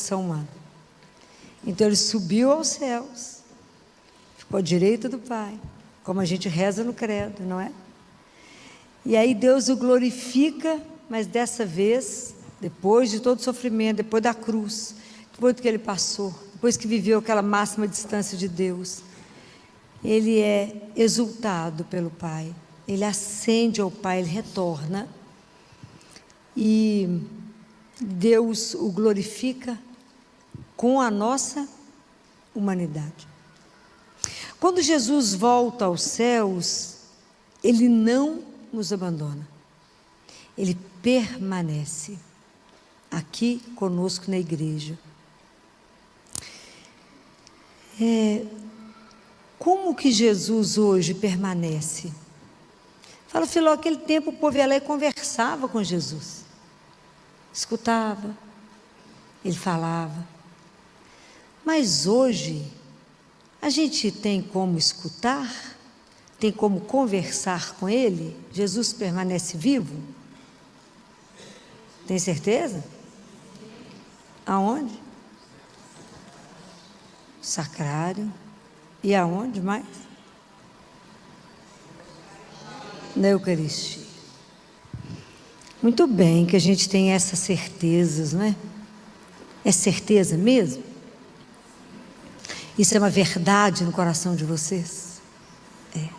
condição humana. Então ele subiu aos céus, ficou à direita do Pai, como a gente reza no credo, não é? E aí Deus o glorifica, mas dessa vez, depois de todo o sofrimento, depois da cruz, depois do que ele passou, depois que viveu aquela máxima distância de Deus, ele é exultado pelo Pai, ele ascende ao Pai, ele retorna, e Deus o glorifica com a nossa humanidade. Quando Jesus volta aos céus, ele não nos abandona, ele permanece aqui conosco na igreja. Como que Jesus hoje permanece? Fala, Filó, aquele tempo o povo ia lá e conversava com Jesus, escutava, ele falava, mas hoje a gente tem como escutar, tem como conversar com ele? Jesus permanece vivo? Tem certeza? Aonde? Sacrário. E aonde mais? Na Eucaristia. Muito bem que a gente tem essas certezas, não é? É certeza mesmo? Isso é uma verdade no coração de vocês? É.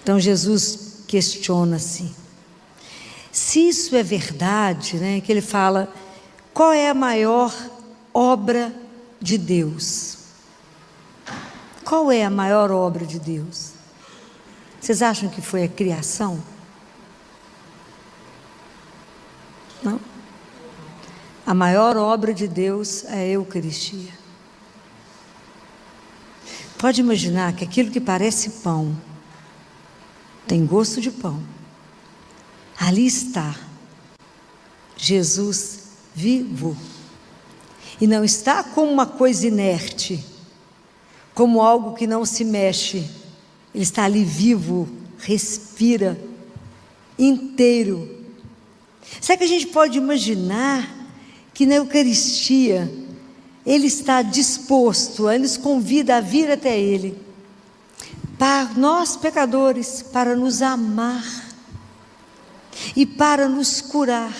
Então Jesus questiona assim. Se isso é verdade, né, que ele fala, qual é a maior obra de Deus? Qual é a maior obra de Deus? Vocês acham que foi a criação? Não? A maior obra de Deus é a Eucaristia. Pode imaginar que aquilo que parece pão, tem gosto de pão, ali está Jesus vivo, e não está como uma coisa inerte, como algo que não se mexe, ele está ali vivo, respira, inteiro. Será que a gente pode imaginar que na Eucaristia ele está disposto, ele nos convida a vir até ele, para nós pecadores, para nos amar e para nos curar,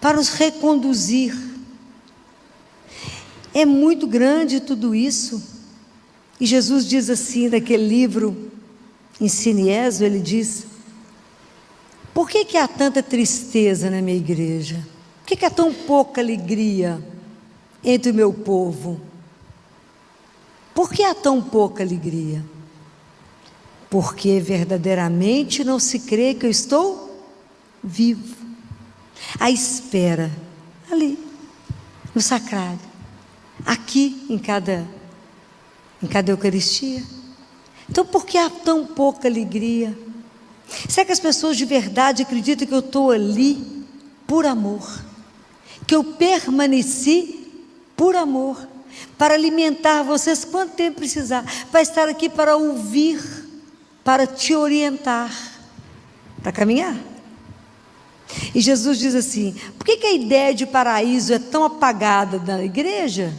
para nos reconduzir? É muito grande tudo isso. E Jesus diz assim, naquele livro Ensine Ezo, ele diz, por que há tanta tristeza na minha igreja? Por que há tão pouca alegria entre o meu povo? Por que há tão pouca alegria? Porque verdadeiramente não se crê que eu estou vivo, à espera, ali, no sacrário, aqui em cada Eucaristia. Então por que há tão pouca alegria? Será que as pessoas de verdade acreditam que eu estou ali por amor? Que eu permaneci por amor, para alimentar vocês quanto tempo precisar, para estar aqui para ouvir, para te orientar, para caminhar? E Jesus diz assim, por que a ideia de paraíso é tão apagada da igreja?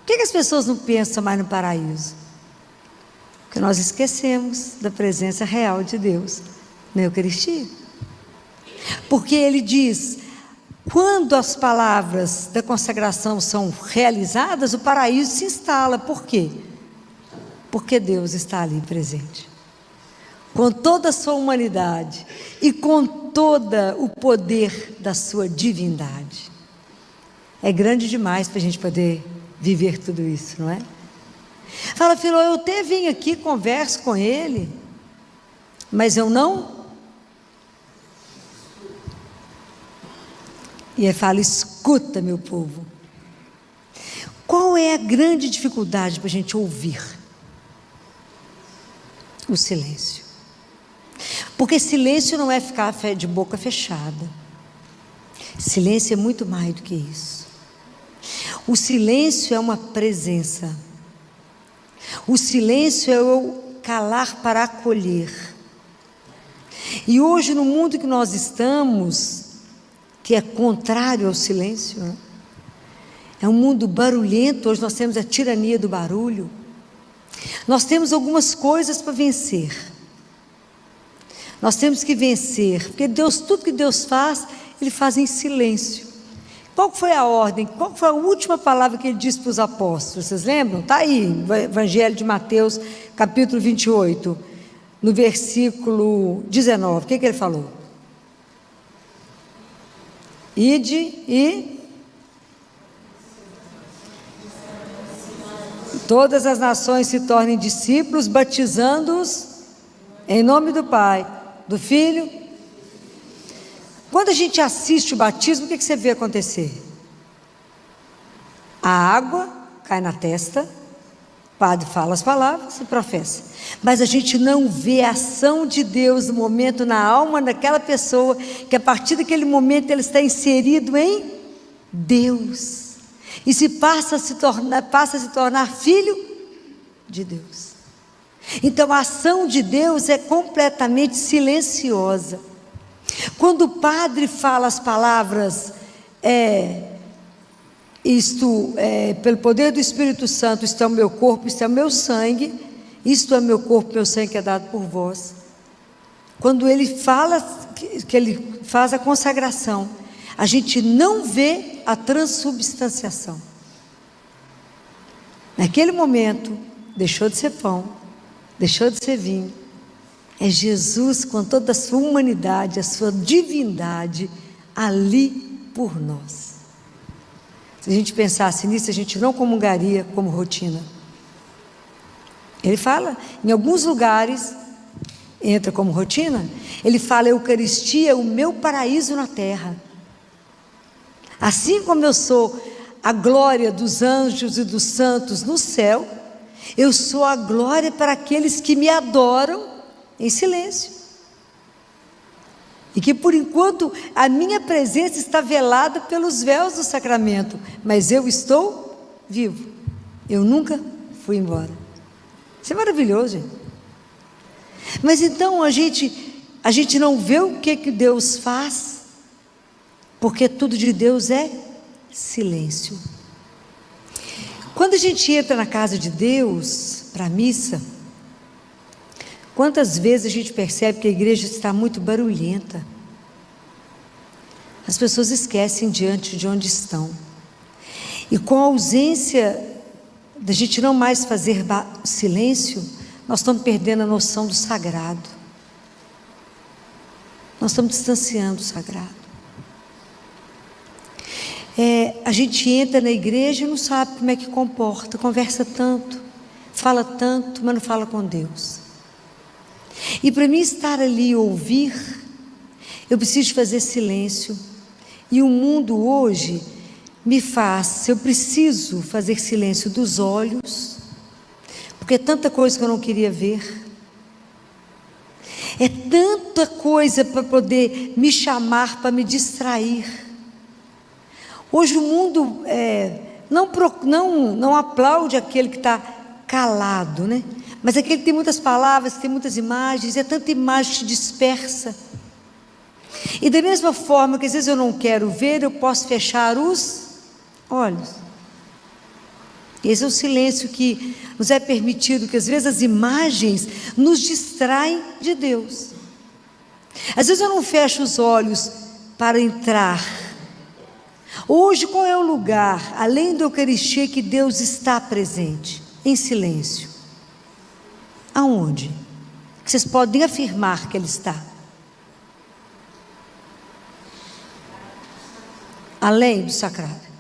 Por que as pessoas não pensam mais no paraíso? Porque nós esquecemos da presença real de Deus na Eucaristia. Porque ele diz, quando as palavras da consagração são realizadas, o paraíso se instala. Por quê? Porque Deus está ali presente, com toda a sua humanidade e com todo o poder da sua divindade. É grande demais para a gente poder viver tudo isso, não é? Fala, Filó, eu até vim aqui, converso com ele, mas eu não. E ele fala, escuta, meu povo. Qual é a grande dificuldade para a gente ouvir? O silêncio. Porque silêncio não é ficar de boca fechada. Silêncio é muito mais do que isso. O silêncio é uma presença. O silêncio é o calar para acolher. E hoje, no mundo que nós estamos, que é contrário ao silêncio, né? É um mundo barulhento. Hoje nós temos a tirania do barulho. Nós temos algumas coisas para vencer. Nós temos que vencer, porque Deus, tudo que Deus faz, Ele faz em silêncio. Qual foi a ordem? Qual foi a última palavra que Ele disse para os apóstolos? Vocês lembram? Está aí, Evangelho de Mateus, capítulo 28, no versículo 19. O que Ele falou? Ide e todas as nações se tornem discípulos, batizando-os em nome do Pai, do Filho. Quando a gente assiste o batismo, o que você vê acontecer? A água cai na testa, o padre fala as palavras e professa. Mas a gente não vê a ação de Deus no momento, na alma daquela pessoa, que a partir daquele momento ele está inserido em Deus. E passa a se tornar filho de Deus. Então a ação de Deus é completamente silenciosa. Quando o padre fala as palavras, pelo poder do Espírito Santo, isto é o meu corpo, isto é o meu sangue, isto é meu corpo, meu sangue que é dado por vós. Quando ele fala, que ele faz a consagração, a gente não vê a transubstanciação. Naquele momento, deixou de ser pão, deixou de ser vinho. É Jesus com toda a sua humanidade, a sua divindade, ali por nós. Se a gente pensasse nisso, a gente não comungaria como rotina. Ele fala, em alguns lugares, entra como rotina, ele fala: a Eucaristia é o meu paraíso na terra. Assim como eu sou a glória dos anjos e dos santos no céu, eu sou a glória para aqueles que me adoram em silêncio. E que por enquanto a minha presença está velada pelos véus do sacramento, mas eu estou vivo. Eu nunca fui embora. Isso é maravilhoso, gente. Mas então a gente não vê o que Deus faz, porque tudo de Deus é silêncio. Quando a gente entra na casa de Deus para a missa, quantas vezes a gente percebe que a igreja está muito barulhenta? As pessoas esquecem diante de onde estão. E com a ausência da gente não mais fazer silêncio, nós estamos perdendo a noção do sagrado. Nós estamos distanciando do sagrado. A gente entra na igreja e não sabe como é que comporta, conversa tanto, fala tanto, mas não fala com Deus. E para mim estar ali e ouvir, eu preciso fazer silêncio. E o mundo hoje me faz, eu preciso fazer silêncio dos olhos, porque é tanta coisa que eu não queria ver. É tanta coisa para poder me chamar, para me distrair. Hoje o mundo não aplaude aquele que está calado, né? Mas aquele que tem muitas palavras, que tem muitas imagens, é tanta imagem que te dispersa. E da mesma forma que às vezes eu não quero ver, eu posso fechar os olhos. Esse é o silêncio que nos é permitido, que às vezes as imagens nos distraem de Deus. Às vezes eu não fecho os olhos para entrar. Hoje, qual é o lugar, além da Eucaristia, que Deus está presente? Em silêncio. Aonde? Que vocês podem afirmar que Ele está? Além do sacrário.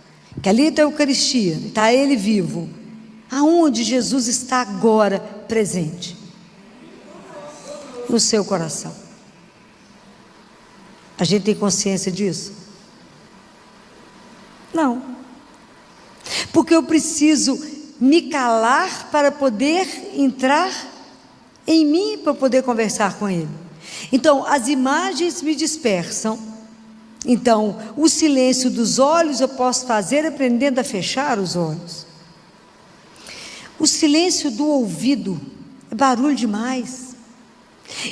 Que ali está a Eucaristia, está Ele vivo. Aonde Jesus está agora presente? No seu coração. A gente tem consciência disso? Não. Porque eu preciso me calar para poder entrar em mim, para poder conversar com Ele. Então, as imagens me dispersam. Então, o silêncio dos olhos eu posso fazer aprendendo a fechar os olhos. O silêncio do ouvido é barulho demais.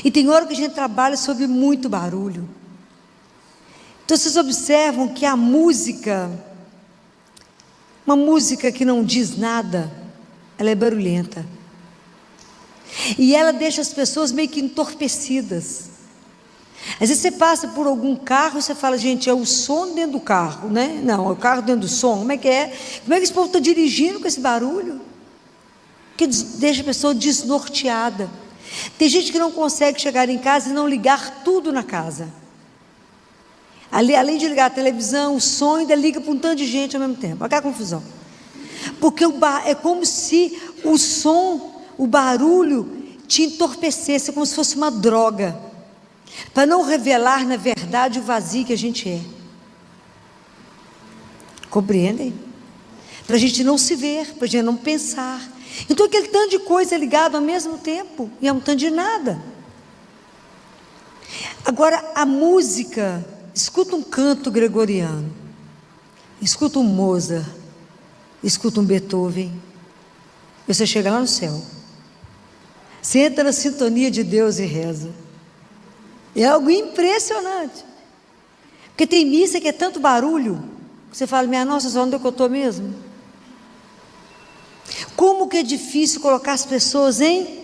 E tem hora que a gente trabalha sobre muito barulho. Então, vocês observam que a música Uma música que não diz nada, ela é barulhenta. E ela deixa as pessoas meio que entorpecidas. Às vezes você passa por algum carro e você fala, gente, é o som dentro do carro, né? Não, é o carro dentro do som. Como é que é? Como é que esse povo está dirigindo com esse barulho? Que deixa a pessoa desnorteada. Tem gente que não consegue chegar em casa e não ligar tudo na casa. Além de ligar a televisão, o som, ainda liga para um tanto de gente ao mesmo tempo. Olha a confusão. Porque é como se o som, o barulho, te entorpecesse, como se fosse uma droga, para não revelar, na verdade, o vazio que a gente é. Compreendem? Para a gente não se ver, para a gente não pensar. Então aquele tanto de coisa é ligado ao mesmo tempo, e é um tanto de nada. Agora a música, escuta um canto gregoriano, escuta um Mozart, escuta um Beethoven, e você chega lá no céu. Você entra na sintonia de Deus e reza. É algo impressionante. Porque tem missa que é tanto barulho, que você fala, minha nossa, onde é que eu estou mesmo? Como que é difícil colocar as pessoas em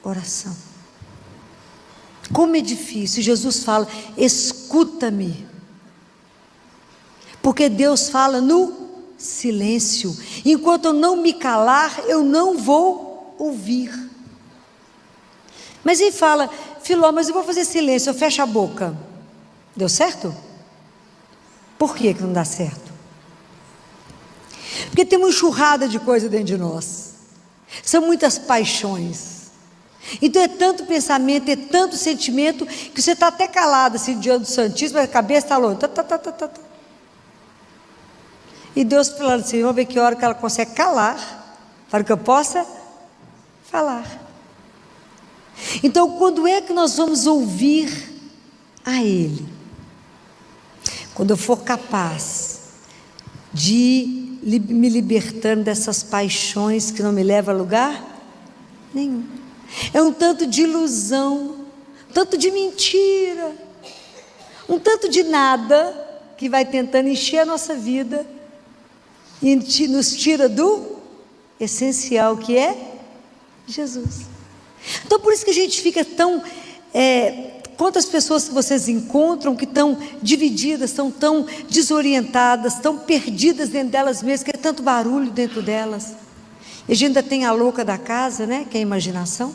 oração. Como é difícil. Jesus fala, escuta-me. Porque Deus fala no silêncio. Enquanto eu não me calar, eu não vou ouvir. Mas ele fala, Filó, mas eu vou fazer silêncio, eu fecho a boca. Deu certo? Por que não dá certo? Porque tem uma enxurrada de coisa dentro de nós. São muitas paixões. Então é tanto pensamento, é tanto sentimento, que você está até calado assim, diante do Santíssimo, a cabeça está longe. E Deus falando assim, vamos ver que hora que ela consegue calar, para que eu possa falar. Então, quando é que nós vamos ouvir a Ele? Quando eu for capaz de me libertando dessas paixões que não me levam a lugar nenhum. É um tanto de ilusão, um tanto de mentira, um tanto de nada que vai tentando encher a nossa vida e nos tira do essencial, que é Jesus. Então por isso que a gente fica tão quantas pessoas que vocês encontram que estão divididas, estão tão desorientadas, tão perdidas dentro delas mesmas, que é tanto barulho dentro delas. E a gente ainda tem a louca da casa, né, que é a imaginação,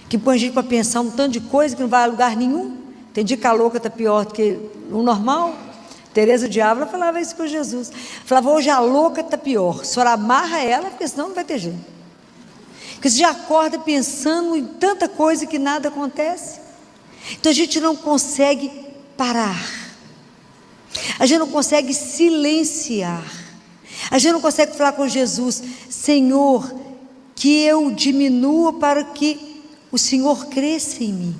que põe a gente para pensar um tanto de coisa que não vai a lugar nenhum. Tem dia que a louca está pior do que o normal. Teresa de Ávila falava isso com Jesus, falava, hoje a louca está pior, a senhora amarra ela, porque senão não vai ter jeito. Porque você já acorda pensando em tanta coisa que nada acontece. Então a gente não consegue parar, a gente não consegue silenciar, a gente não consegue falar com Jesus, Senhor, que eu diminua para que o Senhor cresça em mim,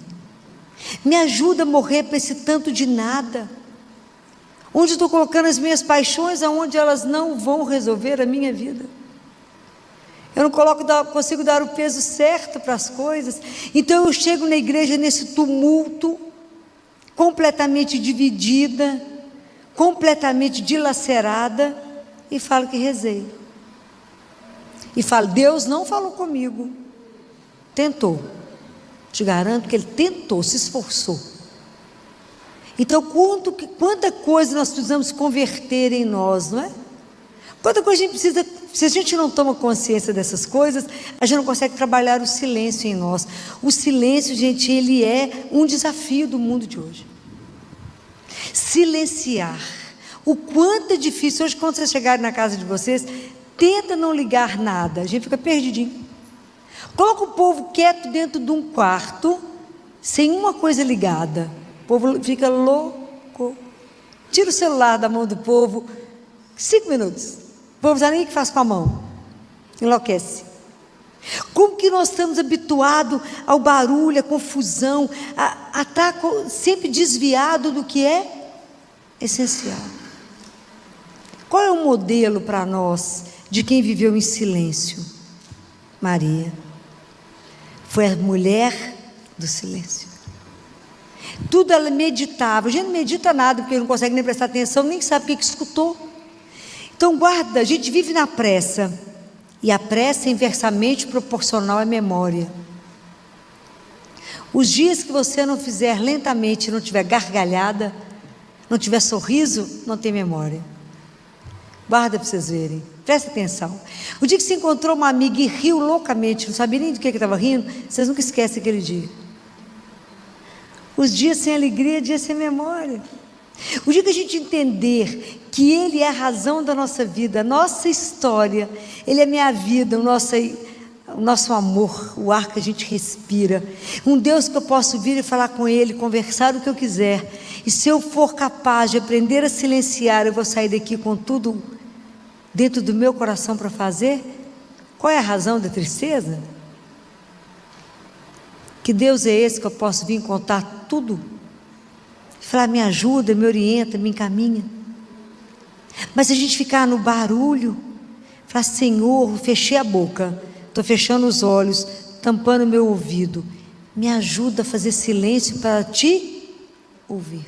me ajuda a morrer para esse tanto de nada, onde estou colocando as minhas paixões, aonde elas não vão resolver a minha vida. Eu não consigo dar o peso certo para as coisas. Então eu chego na igreja nesse tumulto, completamente dividida, completamente dilacerada, e falo que rezei. E falo, Deus não falou comigo. Tentou. Te garanto que Ele tentou, se esforçou. Então quanta coisa nós precisamos converter em nós, não é? Quanta coisa a gente precisa. Se a gente não toma consciência dessas coisas, a gente não consegue trabalhar o silêncio em nós. O silêncio, gente, ele é um desafio do mundo de hoje. Silenciar. O quanto é difícil. Hoje, quando vocês chegarem na casa de vocês, tenta não ligar nada. A gente fica perdidinho. Coloca o povo quieto dentro de um quarto, sem uma coisa ligada. O povo fica louco. Tira o celular da mão do povo. 5 minutos. O povo já nem o que faz com a mão, enlouquece. Como que nós estamos habituados ao barulho, à confusão, a estar sempre desviado do que é essencial? Qual é o modelo para nós de quem viveu em silêncio? Maria foi a mulher do silêncio. Tudo ela meditava. A gente não medita nada, porque não consegue nem prestar atenção, nem sabe o que escutou. Então guarda, a gente vive na pressa, e a pressa é inversamente proporcional à memória. Os dias que você não fizer lentamente, não tiver gargalhada, não tiver sorriso, não tem memória. Guarda para vocês verem, presta atenção. O dia que você encontrou uma amiga e riu loucamente, não sabia nem do que estava rindo, vocês nunca esquecem aquele dia. Os dias sem alegria, dias sem memória. O dia que a gente entender que Ele é a razão da nossa vida, a nossa história, Ele é a minha vida, o nosso amor, o ar que a gente respira, um Deus que eu posso vir e falar com Ele, conversar o que eu quiser, e se eu for capaz de aprender a silenciar, eu vou sair daqui com tudo dentro do meu coração para fazer. Qual é a razão da tristeza? Que Deus é esse que eu posso vir contar tudo, falar, me ajuda, me orienta, me encaminha. Mas se a gente ficar no barulho, falar, Senhor, fechei a boca, estou fechando os olhos, tampando o meu ouvido, me ajuda a fazer silêncio para te ouvir.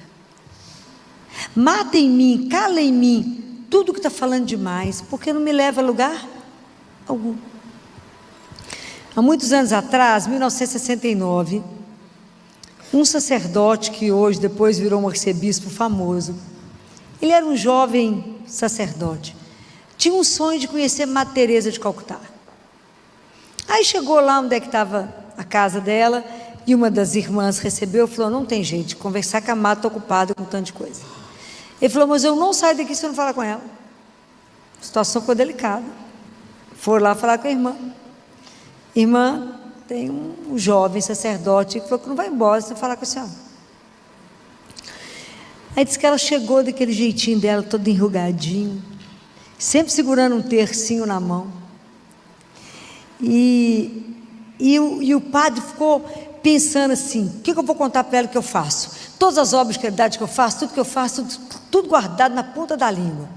Mata em mim, cala em mim tudo que está falando demais, porque não me leva a lugar algum. Há muitos anos atrás, 1969, um sacerdote que hoje depois virou um arcebispo famoso, ele era um jovem sacerdote, tinha um sonho de conhecer Madre Teresa de Calcutá. Aí chegou lá onde é que estava a casa dela, e uma das irmãs recebeu e falou, não tem jeito de conversar, que a Madre está ocupada com tanta coisa. Ele falou, mas eu não saio daqui se eu não falar com ela. A situação ficou delicada. Foram lá falar com a irmã. Irmã, tem um jovem sacerdote que falou que não vai embora se não falar com a senhora. Aí disse que ela chegou daquele jeitinho dela, todo enrugadinho, sempre segurando um tercinho na mão. E o padre ficou pensando assim, o que eu vou contar para ela que eu faço? Todas as obras de caridade que eu faço, tudo que eu faço, tudo guardado na ponta da língua.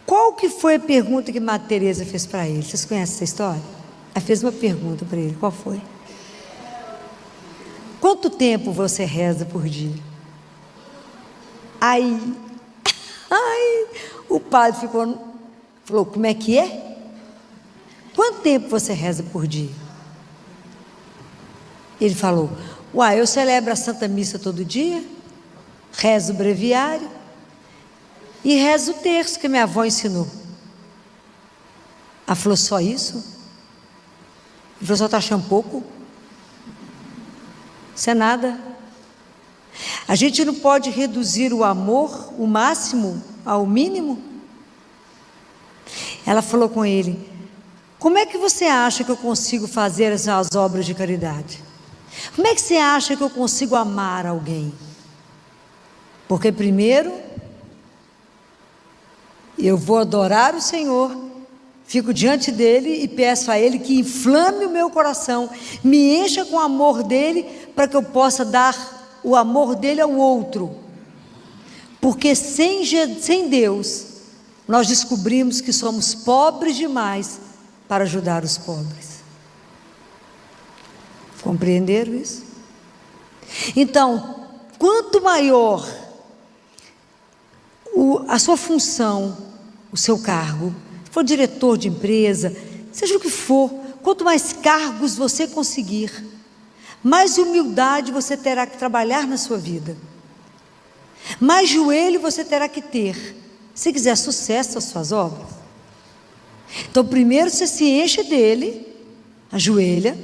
Qual que foi a pergunta que Madre Teresa fez para ele? Vocês conhecem essa história? Ela fez uma pergunta para ele, qual foi? Quanto tempo você reza por dia? Aí, o padre falou, como é que é? Quanto tempo você reza por dia? Ele falou, eu celebro a Santa Missa todo dia, rezo o breviário e rezo o terço que minha avó ensinou. Ela falou, só isso? Ele falou, só está achando pouco? Isso é nada. A gente não pode reduzir o amor, o máximo, ao mínimo? Ela falou com ele, como é que você acha que eu consigo fazer as obras de caridade? Como é que você acha que eu consigo amar alguém? Porque primeiro, eu vou adorar o Senhor, fico diante dele e peço a ele que inflame o meu coração, me encha com o amor dele, para que eu possa dar o amor dele ao outro. Porque sem Deus, nós descobrimos que somos pobres demais para ajudar os pobres. Compreenderam isso? Então, quanto maior a sua função, o seu cargo, se for diretor de empresa, seja o que for, quanto mais cargos você conseguir, mais humildade você terá que trabalhar na sua vida, mais joelho você terá que ter, se quiser sucesso às suas obras. Então primeiro você se enche dele, ajoelha,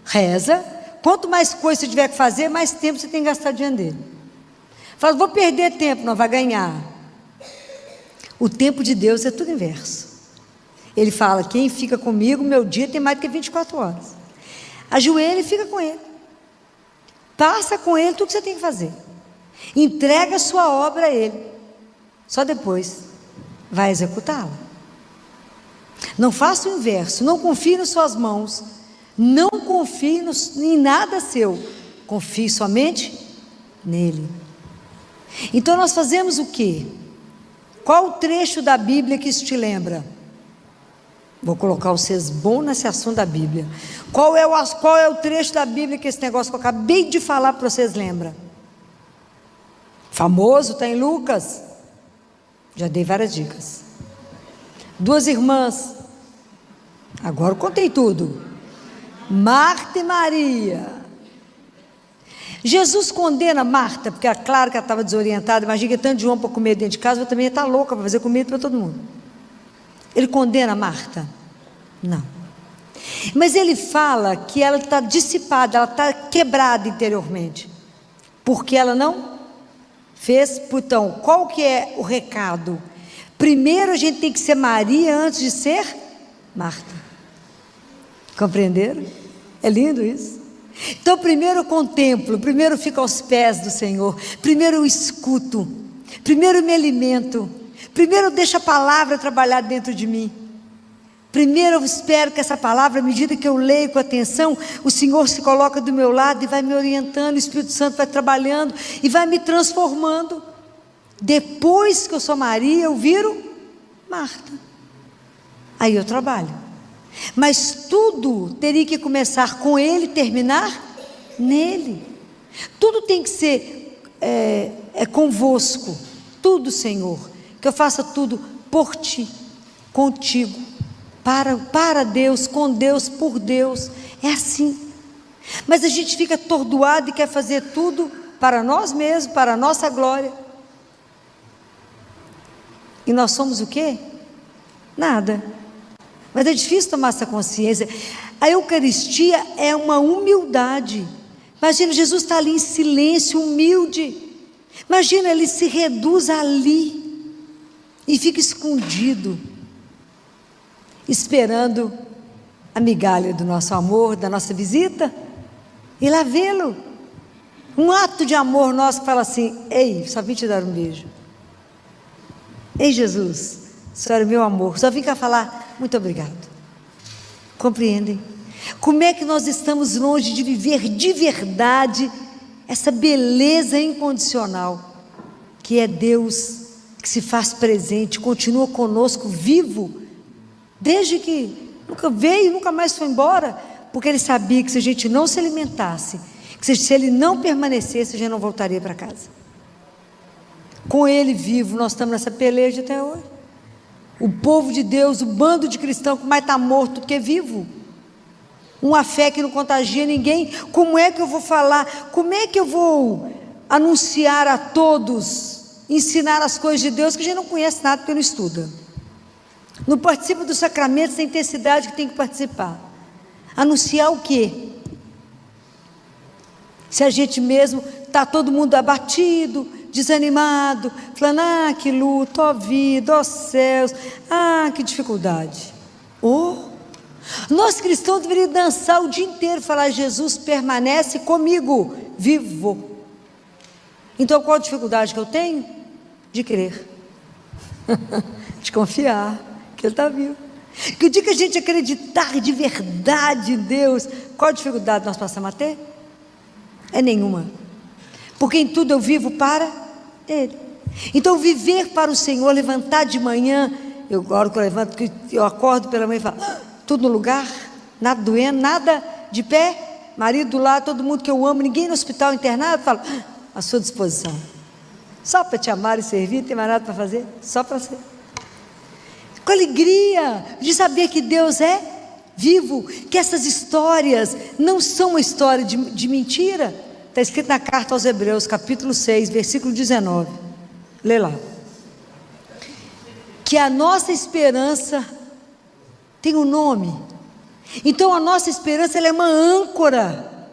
reza, quanto mais coisa você tiver que fazer, mais tempo você tem que gastar diante dele. Fala, vou perder tempo, não vai ganhar. O tempo de Deus é tudo inverso. Ele fala, quem fica comigo, meu dia tem mais do que 24 horas. Ajoelha e fica com ele. Passa com ele tudo que você tem que fazer. Entrega a sua obra a ele. Só depois vai executá-la. Não faça o inverso, não confie nas suas mãos, não confie em nada seu, confie somente nele. Então nós fazemos o quê? Qual o trecho da Bíblia que isso te lembra? Vou colocar vocês bom nesse assunto da Bíblia. Qual é o trecho da Bíblia que esse negócio que eu acabei de falar para vocês lembra? Famoso, está em Lucas. Já dei várias dicas. 2 irmãs. Agora eu contei tudo. Marta e Maria. Jesus condena Marta, porque é claro que ela estava desorientada. Imagina que tanto de homem para comer dentro de casa, ela também ia estar louca para fazer comida para todo mundo. Ele condena Marta? Não. Mas ele fala que ela está dissipada, ela está quebrada interiormente, porque ela não fez. Então, qual que é o recado? Primeiro a gente tem que ser Maria antes de ser Marta. Compreenderam? É lindo isso. Então primeiro eu contemplo, primeiro eu fico aos pés do Senhor, primeiro eu escuto, primeiro eu me alimento, primeiro eu deixo a palavra trabalhar dentro de mim. Primeiro eu espero que essa palavra, à medida que eu leio com atenção, o Senhor se coloca do meu lado e vai me orientando, o Espírito Santo vai trabalhando e vai me transformando. Depois que eu sou Maria, eu viro Marta. Aí eu trabalho. Mas tudo teria que começar com Ele e terminar nele. Tudo tem que ser convosco. Tudo, Senhor. Que eu faça tudo por Ti, contigo, para Deus, com Deus, por Deus. É assim. Mas a gente fica atordoado e quer fazer tudo para nós mesmos, para a nossa glória. E nós somos o quê? Nada. Mas é difícil tomar essa consciência. A Eucaristia é uma humildade. Imagina, Jesus está ali em silêncio, humilde. Imagina, ele se reduz ali e fica escondido, esperando a migalha do nosso amor, da nossa visita, e lá vê-lo. Um ato de amor nosso que fala assim: ei, só vim te dar um beijo. Ei, Jesus, Senhor, meu amor, só vim cá falar muito obrigado. Compreendem? Como é que nós estamos longe de viver de verdade essa beleza incondicional, que é Deus, que se faz presente, continua conosco, vivo, desde que nunca veio, nunca mais foi embora, porque Ele sabia que se a gente não se alimentasse, que se Ele não permanecesse, a gente não voltaria para casa. Com Ele vivo, nós estamos nessa peleja até hoje. O povo de Deus, o bando de cristãos que mais está morto do que vivo. Uma fé que não contagia ninguém. Como é que eu vou falar? Como é que eu vou anunciar a todos, ensinar as coisas de Deus, que a gente não conhece nada porque não estuda? Não participa dos sacramentos da intensidade que tem que participar. Anunciar o quê? Se a gente mesmo está todo mundo abatido, desanimado, falando: ah, que luta, ó vida, ó céus, ah, que dificuldade. Nós cristãos deveríamos dançar o dia inteiro, falar: Jesus permanece comigo, vivo. Então qual a dificuldade que eu tenho? De crer, de confiar que Ele está vivo. Que o dia que a gente acreditar de verdade em Deus, qual a dificuldade nós passamos a ter? É nenhuma, porque em tudo eu vivo para Ele. Então viver para o Senhor, levantar de manhã, agora que eu levanto, eu acordo pela manhã e falo: tudo no lugar, nada doendo, nada de pé, marido do lado, todo mundo que eu amo, ninguém no hospital internado, falo: à sua disposição, só para te amar e servir, não tem mais nada para fazer, só para ser. Com alegria de saber que Deus é vivo, que essas histórias não são uma história de mentira. Está escrito na carta aos Hebreus, capítulo 6, versículo 19. Lê lá. Que a nossa esperança tem um nome. Então a nossa esperança, ela é uma âncora.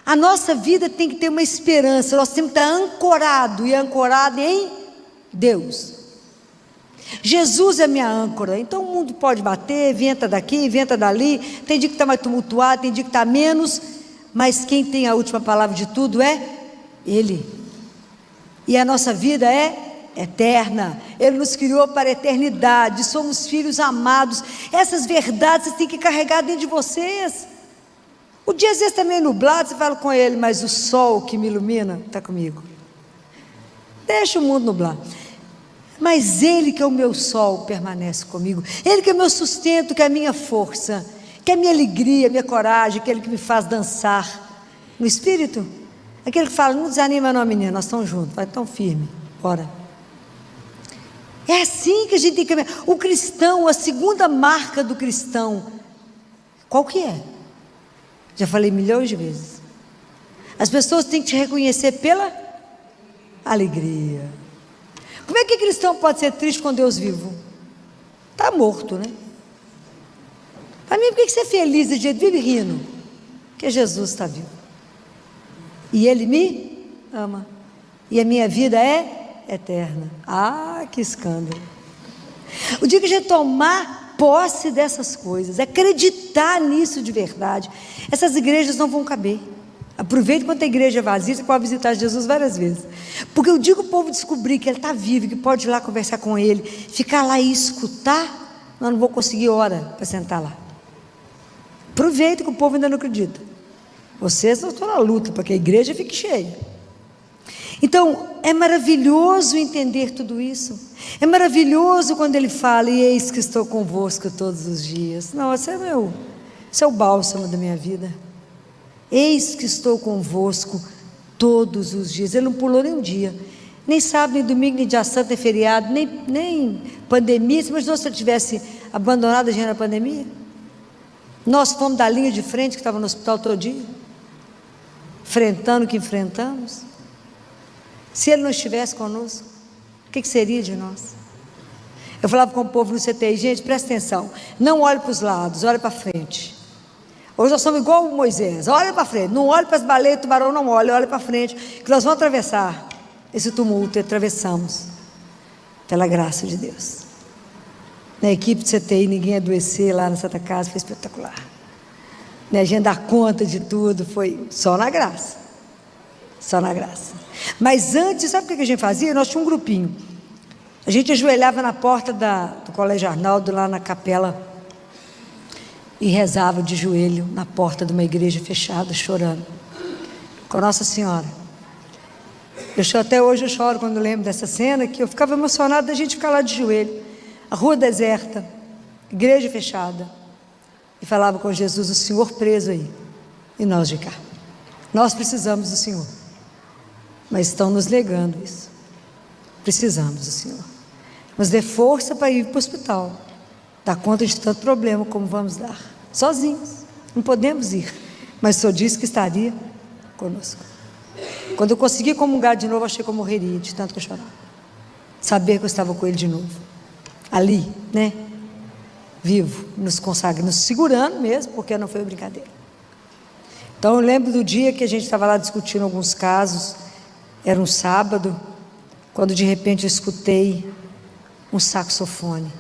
A nossa vida tem que ter uma esperança. Nós temos que estar ancorado e ancorado em Deus. Jesus é minha âncora. Então o mundo pode bater, venta daqui, venta dali. Tem dia que está mais tumultuado, tem dia que está menos. Mas quem tem a última palavra de tudo é Ele. E a nossa vida é eterna. Ele nos criou para a eternidade. Somos filhos amados. Essas verdades vocês têm que carregar dentro de vocês. O dia às vezes está meio nublado, você fala com Ele: mas o sol que me ilumina está comigo. Deixa o mundo nublar. Mas Ele que é o meu sol permanece comigo. Ele que é o meu sustento, que é a minha força, que é a minha alegria, a minha coragem, aquele que me faz dançar no Espírito. Aquele que fala: não desanima não, menina, nós estamos juntos, vai tão firme, bora. É assim que a gente tem que caminhar. O cristão, a segunda marca do cristão, qual que é? Já falei milhões de vezes. As pessoas têm que te reconhecer pela alegria. Como é que cristão pode ser triste com Deus vivo? Está morto, né? Para mim, por que você é feliz de jeito? Vive rindo. Porque Jesus está vivo. E Ele me ama. E a minha vida é eterna. Ah, que escândalo. O dia que a gente tomar posse dessas coisas, acreditar nisso de verdade, essas igrejas não vão caber. Aproveite quando a igreja é vazia, você pode visitar Jesus várias vezes. Porque eu digo o povo descobrir que Ele está vivo, que pode ir lá conversar com Ele, ficar lá e escutar, nós não vamos conseguir hora para sentar lá. Aproveita que o povo ainda não acredita. Vocês não estão na luta para que a igreja fique cheia. Então, é maravilhoso entender tudo isso. É maravilhoso quando Ele fala, e eis que estou convosco todos os dias. Não, esse é o bálsamo da minha vida. Eis que estou convosco todos os dias. Ele não pulou nem um dia. Nem sábado, nem domingo, nem dia santo, nem feriado, nem pandemia. Se você tivesse abandonado a gente na pandemia, nós fomos da linha de frente que estava no hospital todo dia, enfrentando o que enfrentamos. Se Ele não estivesse conosco, o que seria de nós? Eu falava com o povo no CTI, gente, presta atenção, não olhe para os lados, olhe para frente. Hoje nós somos igual o Moisés, olha para frente, não olhe para as baleias, tubarão não olha para frente, que nós vamos atravessar esse tumulto, e atravessamos, pela graça de Deus. Na equipe de CTI, ninguém adoecer lá na Santa Casa, foi espetacular. A gente dar conta de tudo, foi só na graça. Só na graça. Mas antes, sabe o que a gente fazia? Nós tínhamos um grupinho. A gente ajoelhava na porta do Colégio Arnaldo, lá na capela, e rezava de joelho na porta de uma igreja fechada, chorando, com Nossa Senhora. Até hoje eu choro quando lembro dessa cena, que eu ficava emocionada da gente ficar lá de joelho, a rua deserta, igreja fechada, e falava com Jesus, o Senhor preso aí, e nós de cá. Nós precisamos do Senhor, mas estão nos negando isso. Precisamos do Senhor. Nos dê força para ir para o hospital, dar conta de tanto problema como vamos dar, sozinhos, não podemos ir, mas o Senhor disse que estaria conosco. Quando eu consegui comungar de novo, achei que eu morreria de tanto que eu chorava, saber que eu estava com Ele de novo, ali, né, vivo, nos consagrando, nos segurando mesmo, porque não foi brincadeira. Então eu lembro do dia que a gente estava lá discutindo alguns casos, era um sábado, quando de repente eu escutei um saxofone.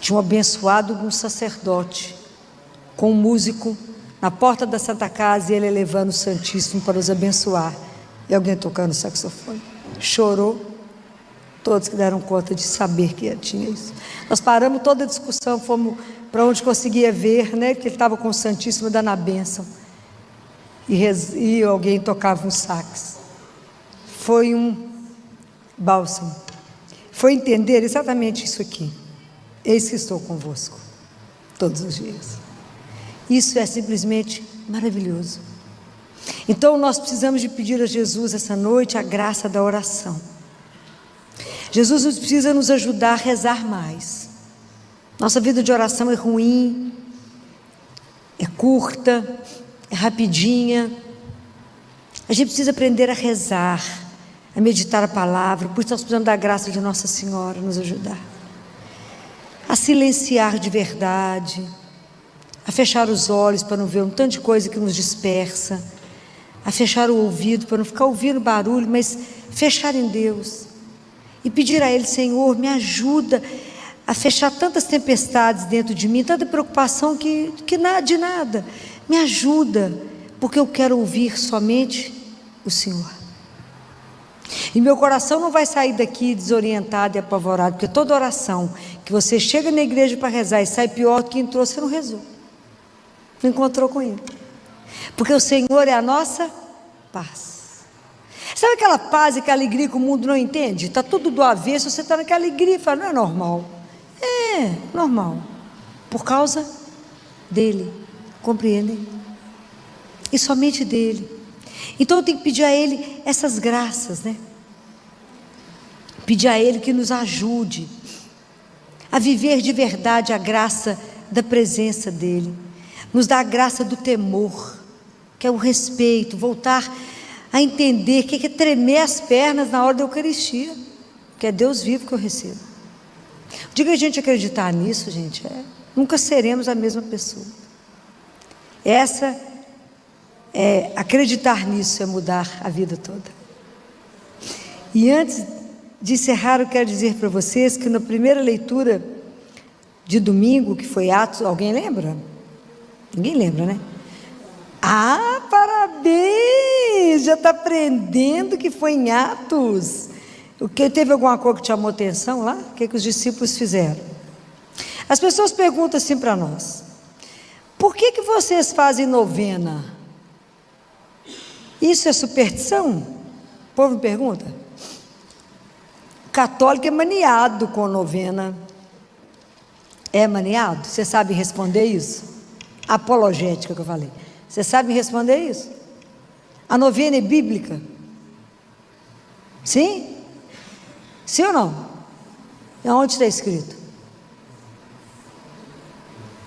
Tinha um abençoado um sacerdote, com um músico, na porta da Santa Casa, e ele elevando o Santíssimo para os abençoar, e alguém tocando o saxofone. Chorou, todos que deram conta de saber que tinha isso. Nós paramos toda a discussão, fomos para onde conseguia ver, né, que ele estava com o Santíssimo dando a bênção, e alguém tocava um sax. Foi um bálsamo, foi entender exatamente isso aqui. Eis que estou convosco todos os dias. Isso é simplesmente maravilhoso. Então nós precisamos de pedir a Jesus essa noite a graça da oração. Jesus precisa nos ajudar a rezar mais. Nossa vida de oração é ruim, é curta, é rapidinha. A gente precisa aprender a rezar, a meditar a palavra. Por isso nós precisamos da graça de Nossa Senhora nos ajudar a silenciar de verdade, a fechar os olhos para não ver um tanto de coisa que nos dispersa, a fechar o ouvido para não ficar ouvindo barulho, mas fechar em Deus e pedir a Ele: Senhor, me ajuda a fechar tantas tempestades dentro de mim, tanta preocupação que de nada, me ajuda, porque eu quero ouvir somente o Senhor. E meu coração não vai sair daqui desorientado e apavorado, porque toda oração que você chega na igreja para rezar e sai pior do que entrou, você não rezou, não encontrou com Ele, porque o Senhor é a nossa paz. Sabe aquela paz e aquela alegria que o mundo não entende? Está tudo do avesso, você está naquela alegria e fala: não é normal. É normal, por causa dEle, compreendem? E somente dEle. Então eu tenho que pedir a Ele essas graças, né? Pedir a Ele que nos ajude a viver de verdade a graça da presença dEle, nos dá a graça do temor, que é o respeito, voltar a entender que é tremer as pernas na hora da Eucaristia, que é Deus vivo que eu recebo. O dia que a gente acreditar nisso, gente, nunca seremos a mesma pessoa. Acreditar nisso é mudar a vida toda. E antes de encerrar, eu quero dizer para vocês que na primeira leitura de domingo, que foi Atos, alguém lembra? Ninguém lembra, né? Ah, parabéns! Já está aprendendo que foi em Atos. Teve alguma coisa que te chamou atenção lá? O que os discípulos fizeram? As pessoas perguntam assim para nós: por que vocês fazem novena? Isso é superstição? O povo me pergunta. Católico é maniado com novena. É maniado? Você sabe responder isso? Apologética que eu falei. Você sabe responder isso? A novena é bíblica? Sim? Sim ou não? E onde está escrito?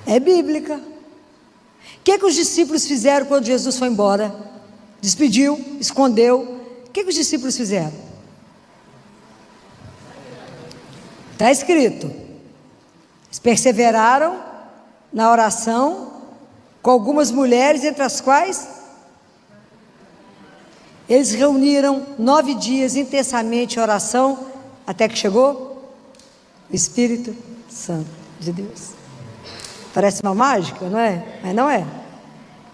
É bíblica. O que os discípulos fizeram quando Jesus foi embora? Despediu, escondeu. O que os discípulos fizeram? Está escrito. Eles perseveraram na oração com algumas mulheres, entre as quais eles reuniram 9 dias intensamente em oração, até que chegou o Espírito Santo de Deus. Parece uma mágica, não é? Mas não é.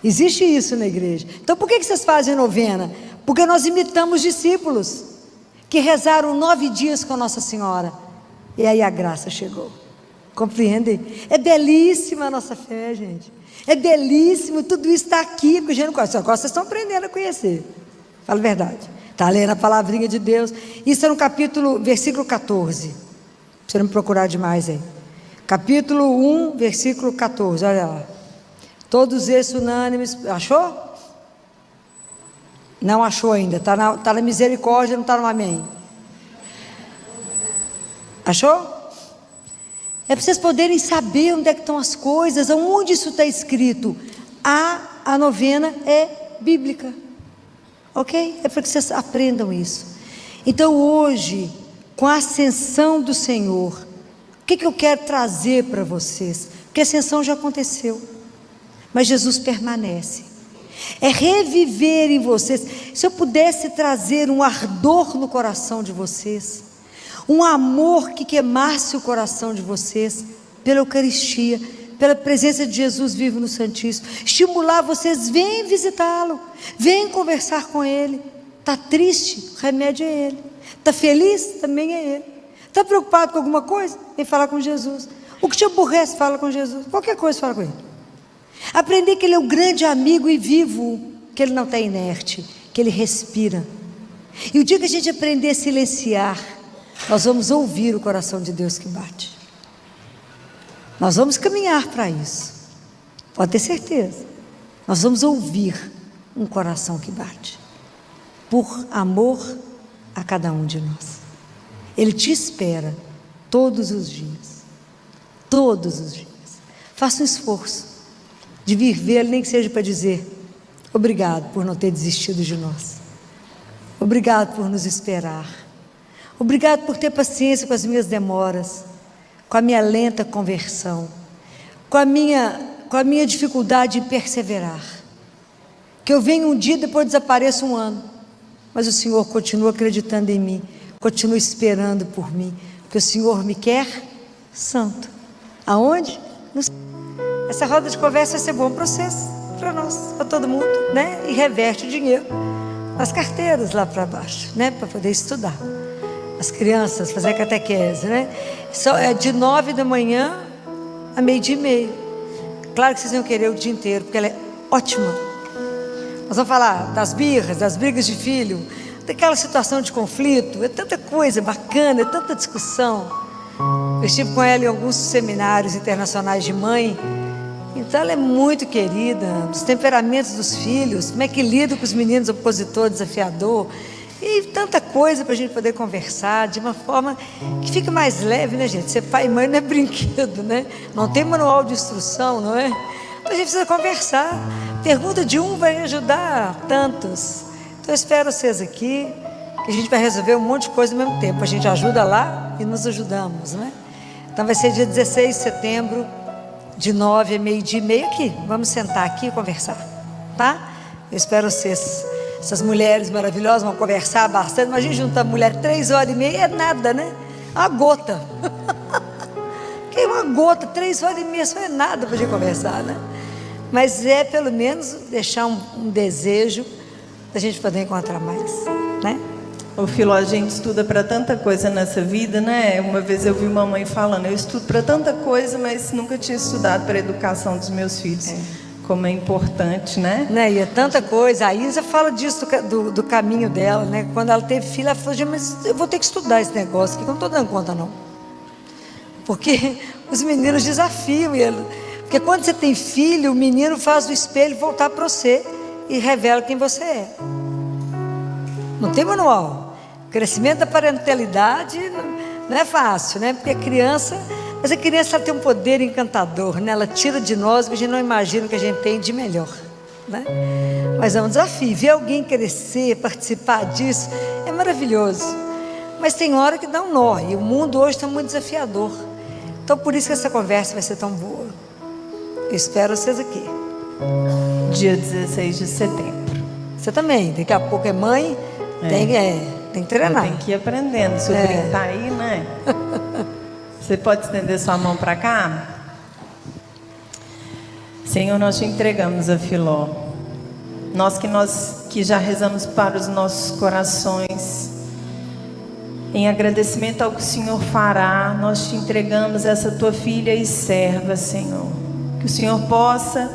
Existe isso na igreja. Então por que vocês fazem novena? Porque nós imitamos discípulos que rezaram 9 dias com Nossa Senhora, e aí a graça chegou. Compreendem? É belíssima a nossa fé, gente. É belíssimo, tudo isso está aqui, porque a gente não conhece. Agora vocês estão aprendendo a conhecer. Fala a verdade. Está lendo a palavrinha de Deus. Isso é no versículo 14. Você não me procurar demais aí. Capítulo 1, versículo 14. Olha lá. Todos esses unânimes. Achou? Não achou ainda. Está na misericórdia, não está no amém. Achou? É para vocês poderem saber onde é que estão as coisas, aonde isso está escrito. A novena é bíblica, ok? É para que vocês aprendam isso. Então hoje, com a ascensão do Senhor, o que eu quero trazer para vocês? Porque a ascensão já aconteceu, mas Jesus permanece. É reviver em vocês. Se eu pudesse trazer um ardor no coração de vocês, um amor que queimasse o coração de vocês pela Eucaristia, pela presença de Jesus vivo no Santíssimo, estimular vocês, vem visitá-lo, vem conversar com Ele. Está triste? O remédio é Ele. Está feliz? Também é Ele. Está preocupado com alguma coisa? Vem falar com Jesus. O que te aborrece, fala com Jesus. Qualquer coisa, fala com Ele. Aprender que Ele é o grande amigo e vivo, que Ele não está inerte, que Ele respira. E o dia que a gente aprender a silenciar, nós vamos ouvir o coração de Deus que bate. Nós vamos caminhar para isso. Pode ter certeza. Nós vamos ouvir um coração que bate. Por amor a cada um de nós. Ele te espera todos os dias. Todos os dias. Faça um esforço de vir vê-lo, nem que seja para dizer: obrigado por não ter desistido de nós. Obrigado por nos esperar. Obrigado por ter paciência com as minhas demoras, com a minha lenta conversão, com a minha dificuldade em perseverar. Que eu venho um dia e depois desapareço um ano, mas o Senhor continua acreditando em mim, continua esperando por mim, porque o Senhor me quer santo. Aonde? Essa roda de conversa vai ser bom para vocês, para nós, para todo mundo, né? E reverte o dinheiro nas carteiras lá para baixo, né? Para poder estudar. As crianças, fazer catequese, né? É de 9 da manhã a 12:30. Claro que vocês vão querer o dia inteiro, porque ela é ótima. Nós vamos falar das birras, das brigas de filho, daquela situação de conflito. É tanta coisa bacana, é tanta discussão. Eu estive com ela em alguns seminários internacionais de mãe. Então ela é muito querida. Os temperamentos dos filhos, como é que lida com os meninos opositor, desafiador. E tanta coisa para a gente poder conversar de uma forma que fica mais leve, né, gente? Ser pai e mãe não é brinquedo, né? Não tem manual de instrução, não é? Então a gente precisa conversar. Pergunta de um vai ajudar tantos. Então eu espero vocês aqui, que a gente vai resolver um monte de coisa ao mesmo tempo. A gente ajuda lá e nos ajudamos, né? Então vai ser dia 16 de setembro, de 9 a meio-dia e meio aqui. Vamos sentar aqui e conversar, tá? Eu espero vocês. Essas mulheres maravilhosas vão conversar bastante. Imagina juntar mulher 3h30, é nada, né? Uma gota. Que é uma gota, 3h30, só é nada para a gente conversar, né? Mas é pelo menos deixar um desejo da gente poder encontrar mais, né? Ô Filó, a gente estuda para tanta coisa nessa vida, né? Uma vez eu vi uma mãe falando, eu estudo para tanta coisa, mas nunca tinha estudado para a educação dos meus filhos. Como é importante, né? E é tanta coisa. A Isa fala disso do caminho dela, né? Quando ela teve filho, ela falou: mas eu vou ter que estudar esse negócio aqui, que eu não estou dando conta, não. Porque os meninos desafiam ele. Porque quando você tem filho, o menino faz o espelho voltar para você e revela quem você é. Não tem manual. O crescimento da parentalidade não é fácil, né? Porque a criança... Mas a criança ela tem um poder encantador, né? Ela tira de nós o que a gente não imagina que a gente tem de melhor, né? Mas é um desafio. Ver alguém crescer, participar disso, é maravilhoso. Mas tem hora que dá um nó. E o mundo hoje está muito desafiador. Então por isso que essa conversa vai ser tão boa. Eu espero vocês aqui. Dia 16 de setembro. Você também. Daqui a pouco é mãe, tem que treinar. Tem que ir aprendendo. Se o brinco tá aí, né? Você pode estender sua mão para cá? Senhor, nós te entregamos a Filó. Nós que já rezamos para os nossos corações, em agradecimento ao que o Senhor fará, nós te entregamos essa tua filha e serva, Senhor. Que o Senhor possa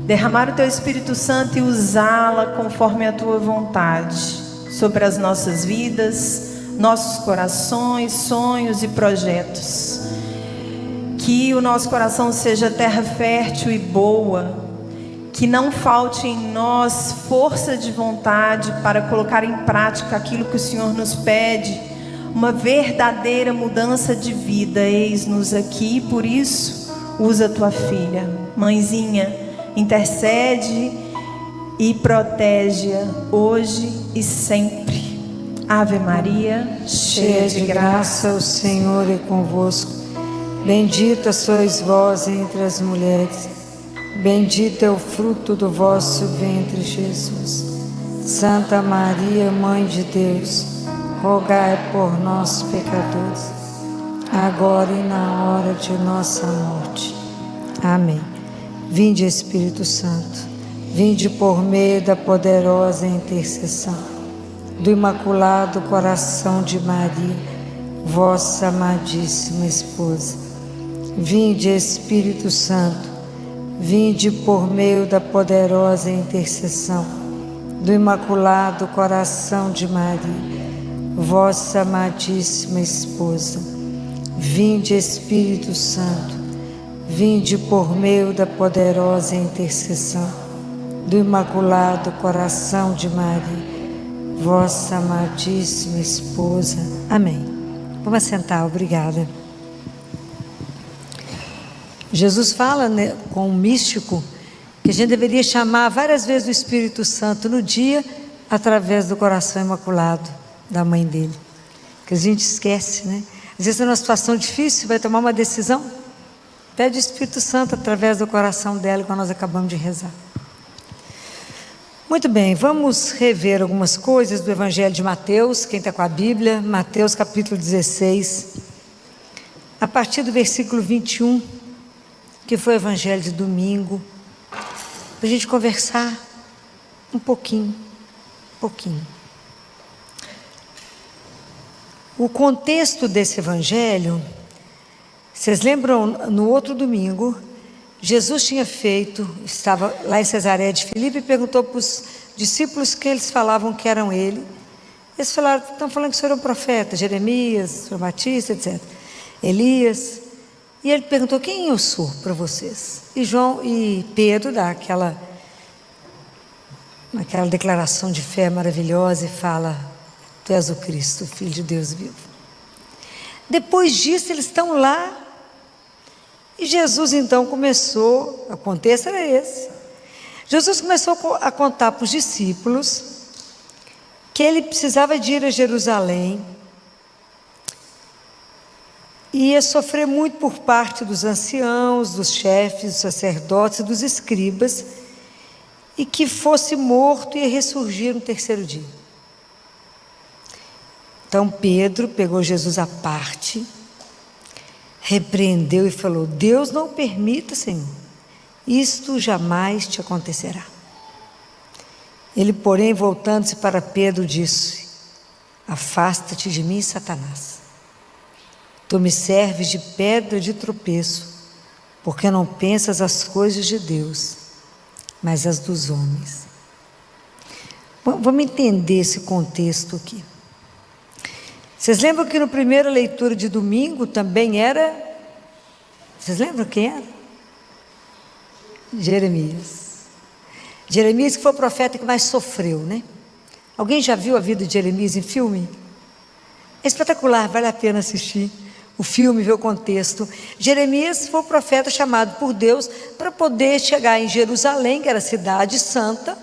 derramar o teu Espírito Santo e usá-la conforme a tua vontade sobre as nossas vidas, nossos corações, sonhos e projetos. Que o nosso coração seja terra fértil e boa, que não falte em nós força de vontade para colocar em prática aquilo que o Senhor nos pede, uma verdadeira mudança de vida. Eis-nos aqui, por isso usa tua filha. Mãezinha, intercede e protege-a hoje e sempre. Ave Maria, cheia de graça, o Senhor é convosco. Bendita sois vós entre as mulheres. Bendito é o fruto do vosso ventre, Jesus. Santa Maria, Mãe de Deus, rogai por nós, pecadores, agora e na hora de nossa morte. Amém. Vinde, Espírito Santo, vinde por meio da poderosa intercessão do Imaculado Coração de Maria, vossa amadíssima esposa. Vinde, Espírito Santo, vinde por meio da poderosa intercessão do Imaculado Coração de Maria, vossa amadíssima esposa. Vinde, Espírito Santo, vinde por meio da poderosa intercessão do Imaculado Coração de Maria, vossa amadíssima esposa. Amém. Vamos sentar, obrigada. Jesus fala, né, com um místico que a gente deveria chamar várias vezes o Espírito Santo no dia, através do coração imaculado da mãe dele. Que a gente esquece, né? Às vezes, numa situação difícil, vai tomar uma decisão, pede o Espírito Santo através do coração dela, como nós acabamos de rezar. Muito bem, vamos rever algumas coisas do Evangelho de Mateus. Quem está com a Bíblia, Mateus capítulo 16, a partir do versículo 21, que foi o Evangelho de domingo, para a gente conversar um pouquinho. O contexto desse Evangelho, vocês lembram, no outro domingo, Jesus tinha estava lá em Cesareia de Filipe e perguntou para os discípulos que eles falavam que eram ele. Eles falaram: estão falando que o senhor é um profeta, Jeremias, João Batista, etc. Elias. E ele perguntou: quem eu sou para vocês? E Pedro dá aquela declaração de fé maravilhosa e fala: Tu és o Cristo, o Filho de Deus vivo. Depois disso, eles estão lá. E Jesus então começou, o contexto era esse. Jesus começou a contar para os discípulos que ele precisava de ir a Jerusalém. Ia sofrer muito por parte dos anciãos, dos chefes, dos sacerdotes e dos escribas, e que fosse morto e ia ressurgir no terceiro dia. Então Pedro pegou Jesus à parte, repreendeu e falou: Deus não permita, Senhor, isto jamais te acontecerá. Ele, porém, voltando-se para Pedro, disse: afasta-te de mim, Satanás. Tu me serves de pedra de tropeço, porque não pensas as coisas de Deus, mas as dos homens. Vamos entender esse contexto aqui. Vocês lembram que na primeira leitura de domingo também era... Vocês lembram quem era? Jeremias. Jeremias, que foi o profeta que mais sofreu, né? Alguém já viu a vida de Jeremias em filme? É espetacular, vale a pena assistir o filme, ver o contexto. Jeremias foi o profeta chamado por Deus para poder chegar em Jerusalém, que era a cidade santa,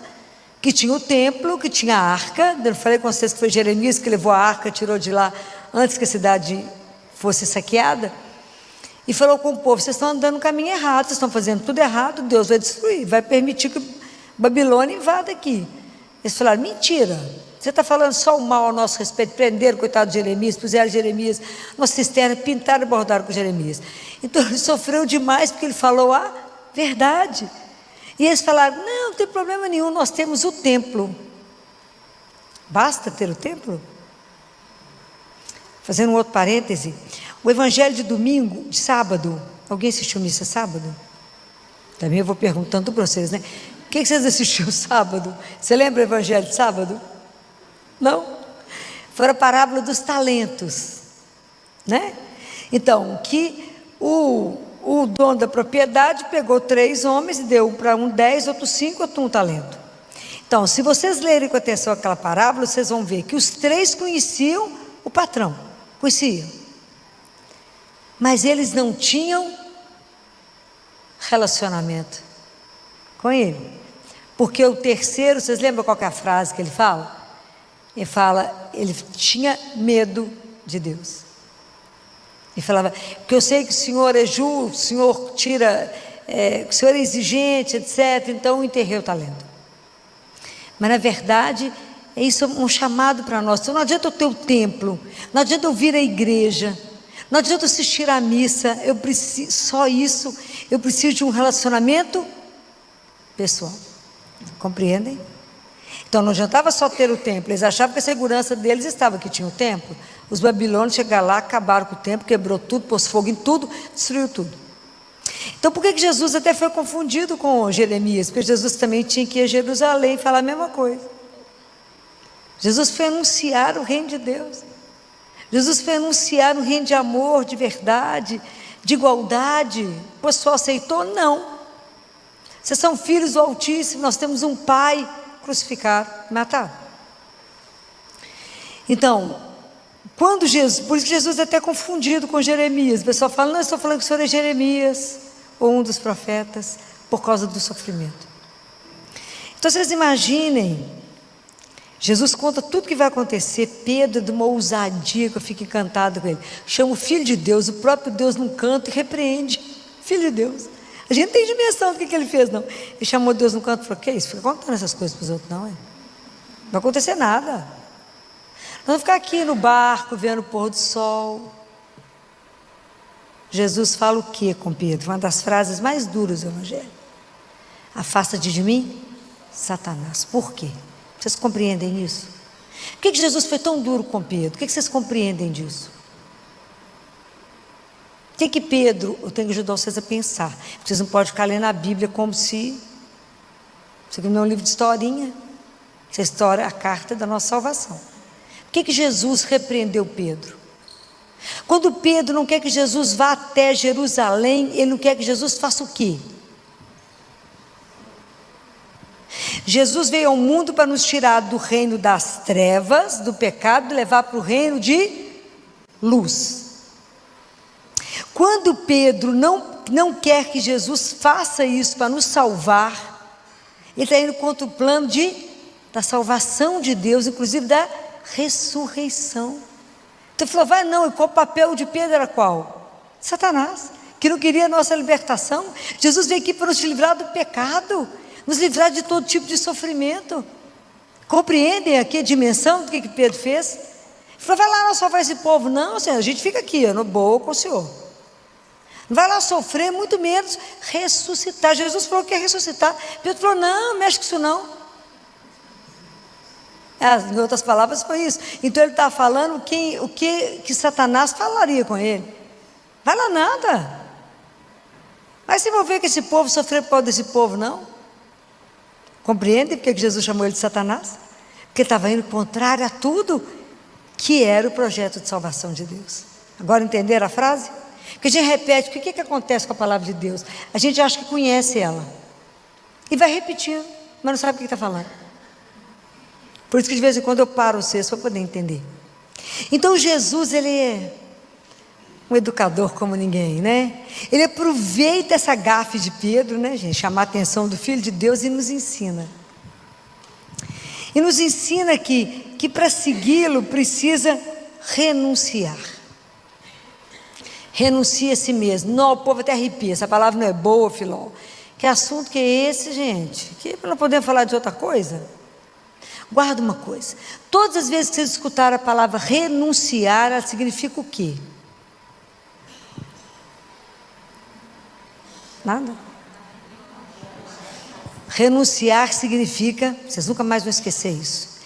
que tinha o templo, que tinha a arca. Eu falei com vocês que foi Jeremias que levou a arca, tirou de lá antes que a cidade fosse saqueada, e falou com o povo: vocês estão andando no caminho errado, vocês estão fazendo tudo errado, Deus vai destruir, vai permitir que Babilônia invada aqui. Eles falaram: mentira, você está falando só o mal ao nosso respeito. Prenderam o coitado de Jeremias, puseram Jeremias numa cisterna, pintaram e bordaram com Jeremias. Então ele sofreu demais, porque ele falou a verdade. E eles falaram: não tem problema nenhum, nós temos o templo. Basta ter o templo? Fazendo um outro parêntese, o evangelho de domingo, de sábado, alguém assistiu missa sábado? Também eu vou perguntando para vocês, né? O que vocês assistiram sábado? Você lembra o evangelho de sábado? Não? Foi a parábola dos talentos, né? Então, que o dono da propriedade pegou 3 homens e deu para um 10, outro 5, outro 1 talento. Então, se vocês lerem com atenção aquela parábola, vocês vão ver que os 3 conheciam o patrão, conheciam, mas eles não tinham relacionamento com ele, porque o terceiro, vocês lembram qual que é a frase que ele fala? Ele fala, ele tinha medo de Deus. Ele falava: porque eu sei que o Senhor é justo, o Senhor tira, o Senhor é exigente, etc. Então eu enterrei o talento. Mas na verdade, isso é um chamado para nós. Então não adianta eu ter o templo, não adianta eu vir à igreja, não adianta eu assistir à missa, eu preciso, só isso, eu preciso de um relacionamento pessoal. Compreendem? Então não adiantava só ter o templo, eles achavam que a segurança deles estava que tinha o templo. Os babilônios chegaram lá, acabaram com o templo, quebrou tudo, pôs fogo em tudo, destruiu tudo. Então por que Jesus até foi confundido com Jeremias? Porque Jesus também tinha que ir a Jerusalém e falar a mesma coisa. Jesus foi anunciar o reino de Deus. Jesus foi anunciar um reino de amor, de verdade, de igualdade. O pessoal aceitou? Não. Vocês são filhos do Altíssimo, nós temos um Pai. Crucificado, matado. Então, quando Jesus, por isso que Jesus é até confundido com Jeremias. O pessoal fala: não, eu estou falando que o senhor é Jeremias, ou um dos profetas, por causa do sofrimento. Então vocês imaginem, Jesus conta tudo que vai acontecer. Pedro, de uma ousadia que eu fico encantado com ele, chama o Filho de Deus, o próprio Deus num canto, e repreende. Filho de Deus. A gente não tem dimensão do que ele fez, não. Ele chamou Deus no canto e falou: que isso? Fica contando essas coisas para os outros, não é? Não vai acontecer nada. Nós vamos ficar aqui no barco, vendo o pôr do sol. Jesus fala o que com Pedro? Uma das frases mais duras do evangelho: afasta-te de mim, Satanás. Por quê? Vocês compreendem isso? Por que Jesus foi tão duro com Pedro? O que vocês compreendem disso? O que Pedro, eu tenho que ajudar vocês a pensar. Vocês não podem ficar lendo a Bíblia como se isso aqui não é um livro de historinha. Essa história é a carta da nossa salvação. Por que Jesus repreendeu Pedro? Quando Pedro não quer que Jesus vá até Jerusalém, ele não quer que Jesus faça o quê? Jesus veio ao mundo para nos tirar do reino das trevas, do pecado, e levar para o reino de luz. Quando Pedro não quer que Jesus faça isso para nos salvar, ele está indo contra o plano da salvação de Deus, inclusive da ressurreição. Então ele falou, vai não, e qual o papel de Pedro era qual? Satanás, que não queria a nossa libertação. Jesus veio aqui para nos livrar do pecado, nos livrar de todo tipo de sofrimento. Compreendem aqui a dimensão do que Pedro fez? Ele falou, vai lá não salvar esse povo. Não, Senhor, a gente fica aqui, no boa com o Senhor. Não vai lá sofrer, muito menos ressuscitar. Jesus falou que ia ressuscitar. Pedro falou, não, mexe com isso não. Em outras palavras foi isso. Então ele estava falando o que Satanás falaria com ele. Vai lá nada. Vai se envolver com esse povo, sofrer por causa desse povo, não. Compreende porque Jesus chamou ele de Satanás? Porque estava indo contrário a tudo que era o projeto de salvação de Deus. Agora entenderam a frase? Porque a gente repete, o que acontece com a palavra de Deus? A gente acha que conhece ela. E vai repetindo, mas não sabe o que está falando. Por isso que de vez em quando eu paro vocês para poder entender. Então Jesus, ele é um educador como ninguém, né? Ele aproveita essa gafe de Pedro, né, gente? Chamar a atenção do Filho de Deus e nos ensina. E nos ensina que para segui-lo precisa renunciar. Renuncia a si mesmo. Não, o povo até arrepia. Essa palavra não é boa, Filó. Que assunto que é esse, gente? Que não podemos falar de outra coisa? Guarda uma coisa. Todas as vezes que vocês escutaram a palavra renunciar, ela significa o quê? Nada. Renunciar significa, vocês nunca mais vão esquecer isso.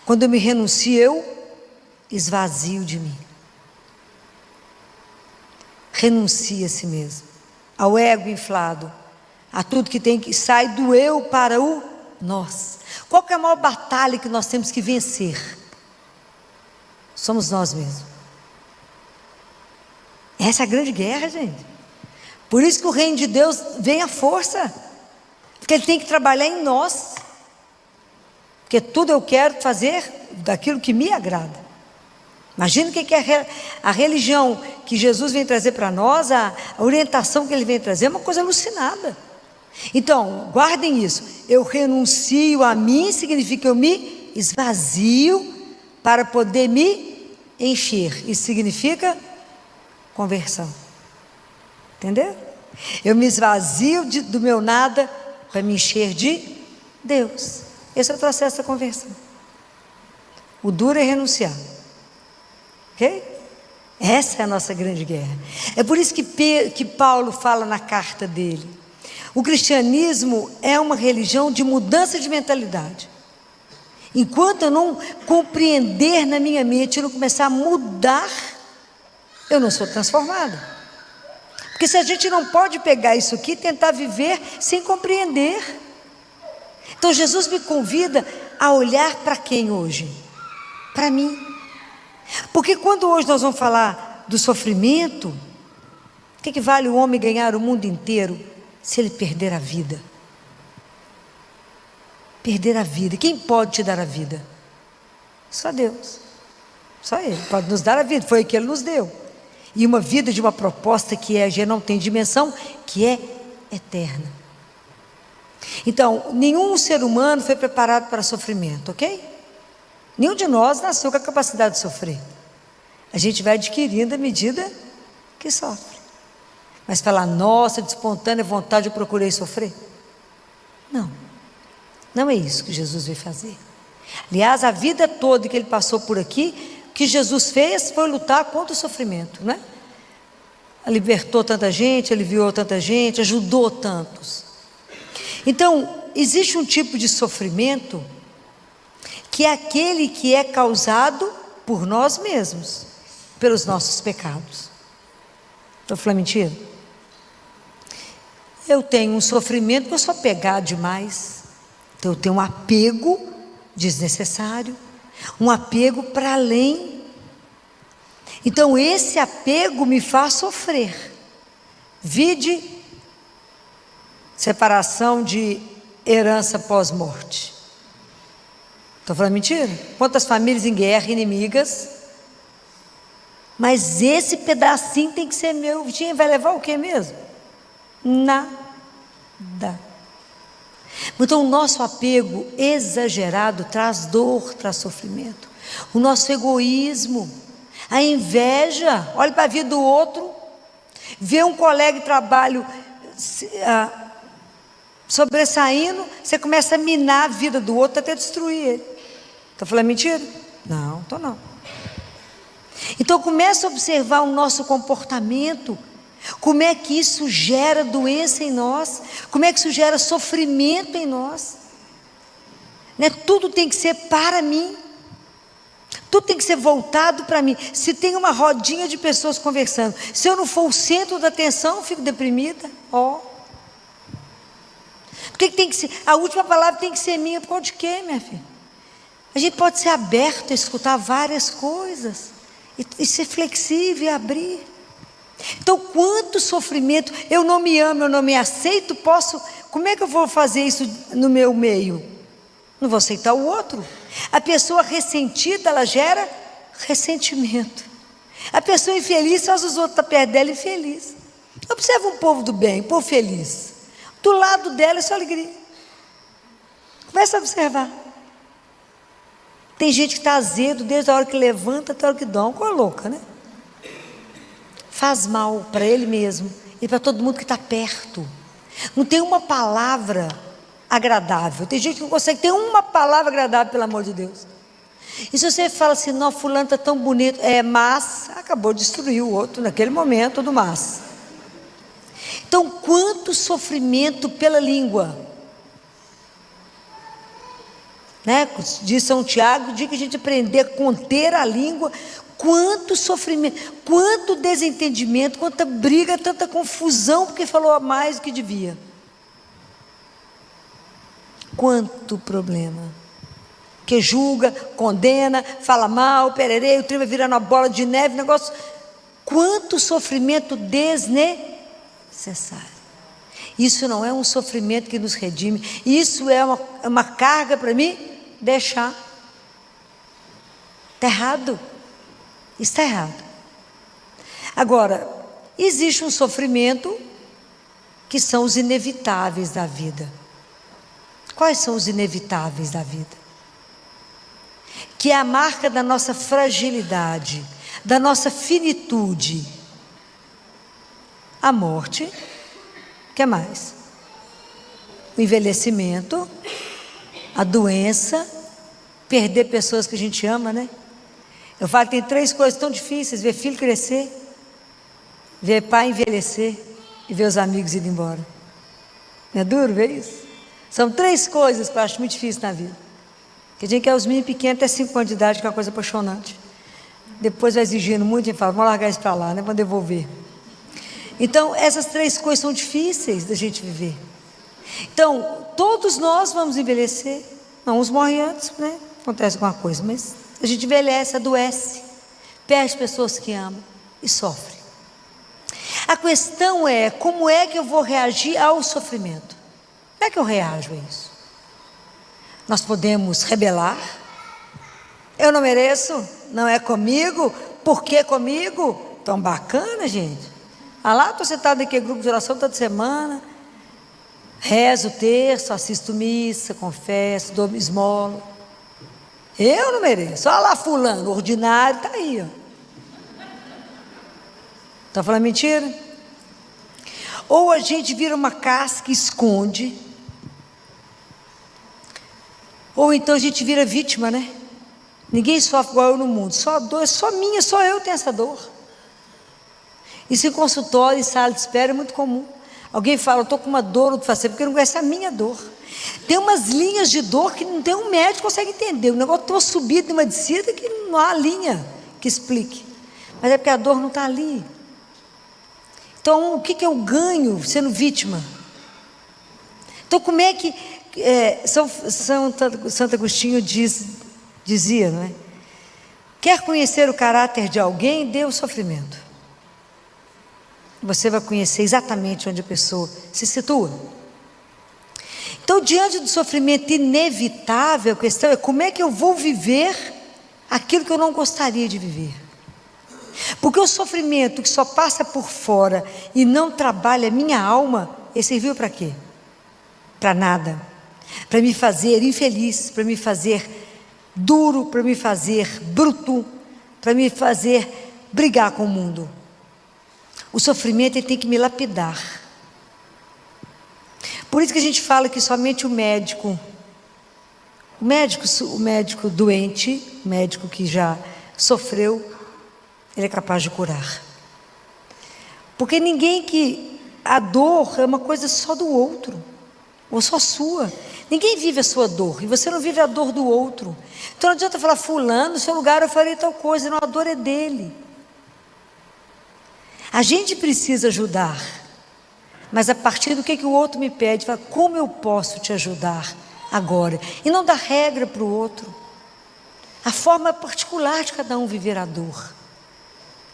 Quando eu me renuncio, eu esvazio de mim. Renuncia a si mesmo, ao ego inflado, a tudo que tem que sai do eu para o nós. Qual que é a maior batalha que nós temos que vencer? Somos nós mesmos. Essa é a grande guerra, gente. Por isso que o reino de Deus vem à força, porque ele tem que trabalhar em nós, porque tudo eu quero fazer daquilo que me agrada. Imagina o que é a religião que Jesus vem trazer para nós, a orientação que ele vem trazer, é uma coisa alucinada. Então, guardem isso, eu renuncio a mim, significa que eu me esvazio para poder me encher, isso significa conversão, entendeu? Eu me esvazio do meu nada para me encher de Deus, esse é o processo da conversão. O duro é renunciar, ok? Essa é a nossa grande guerra. É por isso que Paulo fala na carta dele, o cristianismo é uma religião de mudança de mentalidade. Enquanto eu não compreender na minha mente, eu não começar a mudar, eu não sou transformada. Porque se a gente não pode pegar isso aqui e tentar viver sem compreender. Então Jesus me convida a olhar para quem hoje? Para mim. Porque quando hoje nós vamos falar do sofrimento, o que vale o homem ganhar o mundo inteiro se ele perder a vida? Perder a vida. Quem pode te dar a vida? Só Deus. Só Ele pode nos dar a vida. Foi o que Ele nos deu. E uma vida de uma proposta que já não tem dimensão, que é eterna. Então, nenhum ser humano foi preparado para sofrimento, ok? Nenhum de nós nasceu com a capacidade de sofrer. A gente vai adquirindo à medida que sofre. Mas falar, nossa, de espontânea vontade eu procurei sofrer. Não, não é isso que Jesus veio fazer. Aliás, a vida toda que Ele passou por aqui, o que Jesus fez foi lutar contra o sofrimento, né? Libertou tanta gente, aliviou tanta gente, ajudou tantos. Então, existe um tipo de sofrimento que é aquele que é causado por nós mesmos, pelos nossos pecados. Estou falando mentira? Eu tenho um sofrimento que eu sou apegado demais. Então eu tenho um apego desnecessário, um apego para além. Então esse apego me faz sofrer. Vide separação de herança pós-morte. Estou falando mentira? Quantas famílias em guerra, inimigas, mas esse pedacinho tem que ser meu. Vai levar o que mesmo? Nada. Então o nosso apego exagerado traz dor, traz sofrimento. O nosso egoísmo, a inveja, olha para a vida do outro, vê um colega de trabalho sobressaindo, você começa a minar a vida do outro até destruir ele. Estou falando mentira? Não, estou não. Então começa a observar o nosso comportamento, como é que isso gera doença em nós, como é que isso gera sofrimento em nós. Né? Tudo tem que ser para mim, tudo tem que ser voltado para mim. Se tem uma rodinha de pessoas conversando, se eu não for o centro da atenção, eu fico deprimida. Porque tem que ser, a última palavra tem que ser minha. Por causa de quê, minha filha? A gente pode ser aberto a escutar várias coisas e ser flexível e abrir. Então, quanto sofrimento, eu não me amo, eu não me aceito, como é que eu vou fazer isso no meu meio? Não vou aceitar o outro. A pessoa ressentida, ela gera ressentimento. A pessoa infeliz faz os outros estar perto dela infeliz. Observa um povo do bem, um povo feliz. Do lado dela é só alegria. Começa a observar. Tem gente que está azedo desde a hora que levanta até a hora que dorme. Coisa louca, né? Faz mal para ele mesmo e para todo mundo que está perto. Não tem uma palavra agradável. Tem gente que não consegue ter uma palavra agradável, pelo amor de Deus. E se você fala assim, não, fulano está tão bonito, mas acabou de destruir o outro naquele momento do mas. Então, quanto sofrimento pela língua. Né? Diz São Tiago, o dia que a gente aprender a conter a língua, quanto sofrimento, quanto desentendimento, quanta briga, tanta confusão, porque falou mais do que devia. Quanto problema. Que julga, condena, fala mal, pererei, o trem vai virando uma bola de neve, negócio. Quanto sofrimento desnecessário. Isso não é um sofrimento que nos redime, isso é uma carga para mim deixar. Está errado. Está errado. Agora, existe um sofrimento que são os inevitáveis da vida. Quais são os inevitáveis da vida? Que é a marca da nossa fragilidade, da nossa finitude. A morte, o que mais? O envelhecimento, a doença, perder pessoas que a gente ama, né? Eu falo que tem 3 coisas tão difíceis: ver filho crescer, ver pai envelhecer e ver os amigos irem embora. Não é duro ver isso? São 3 coisas que eu acho muito difíceis na vida. Que a gente quer os meninos pequenos até 5 anos de idade, que é uma coisa apaixonante. Depois vai exigindo muito e fala, vamos largar isso para lá, né? Vamos devolver. Então, essas 3 coisas são difíceis da gente viver. Então, todos nós vamos envelhecer. Não, uns morrem antes, né? Acontece alguma coisa, mas a gente envelhece, adoece, perde pessoas que amam e sofre. A questão é, como é que eu vou reagir ao sofrimento? Como é que eu reajo a isso? Nós podemos rebelar. Eu não mereço, não é comigo, por que comigo? Tão bacana, gente. Ah lá, estou sentado aqui em grupo de oração toda semana, rezo o terço, assisto missa, confesso, dou esmola. Eu não mereço. Olha lá fulano, ordinário, está aí. Está falando mentira? Ou a gente vira uma casca e esconde, ou então a gente vira vítima, né? Ninguém sofre igual eu no mundo, só a dor, só minha, só eu tenho essa dor. Isso em consultório, em sala de espera é muito comum. Alguém fala, eu estou com uma dor no fazer, porque não conhece a minha dor. Tem umas linhas de dor que não tem um médico que consegue entender. O negócio está subido de uma descida que não há linha que explique. Mas é porque a dor não está ali. Então, o que eu ganho sendo vítima? Então, como é que Santo Agostinho dizia, não é? Quer conhecer o caráter de alguém, dê o sofrimento. Você vai conhecer exatamente onde a pessoa se situa. Então, diante do sofrimento inevitável, a questão é como é que eu vou viver aquilo que eu não gostaria de viver. Porque o sofrimento que só passa por fora e não trabalha a minha alma, ele serviu para quê? Para nada. Para me fazer infeliz, para me fazer duro, para me fazer bruto, para me fazer brigar com o mundo. O sofrimento ele tem que me lapidar. Por isso que a gente fala que somente o médico doente, o médico que já sofreu, ele é capaz de curar. Porque a dor é uma coisa só do outro, ou só sua. Ninguém vive a sua dor, e você não vive a dor do outro. Então não adianta falar, fulano, no seu lugar eu farei tal coisa, não, a dor é dele. A gente precisa ajudar, mas a partir do que o outro me pede, fala, como eu posso te ajudar agora? E não dar regra para o outro. A forma particular de cada um viver a dor.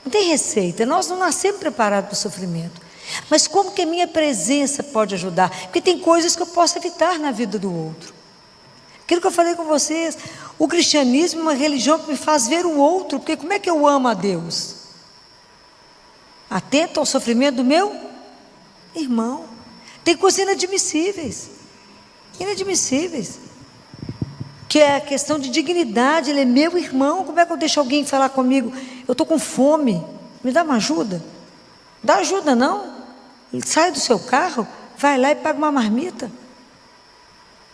Não tem receita, nós não nascemos preparados para o sofrimento. Mas como que a minha presença pode ajudar? Porque tem coisas que eu posso evitar na vida do outro. Aquilo que eu falei com vocês, o cristianismo é uma religião que me faz ver o outro, porque como é que eu amo a Deus? Atento ao sofrimento do meu irmão. Tem coisas inadmissíveis, que é a questão de dignidade. Ele é meu irmão, como é que eu deixo alguém falar comigo, eu estou com fome, me dá uma ajuda? Dá ajuda não? Sai do seu carro, vai lá e paga uma marmita,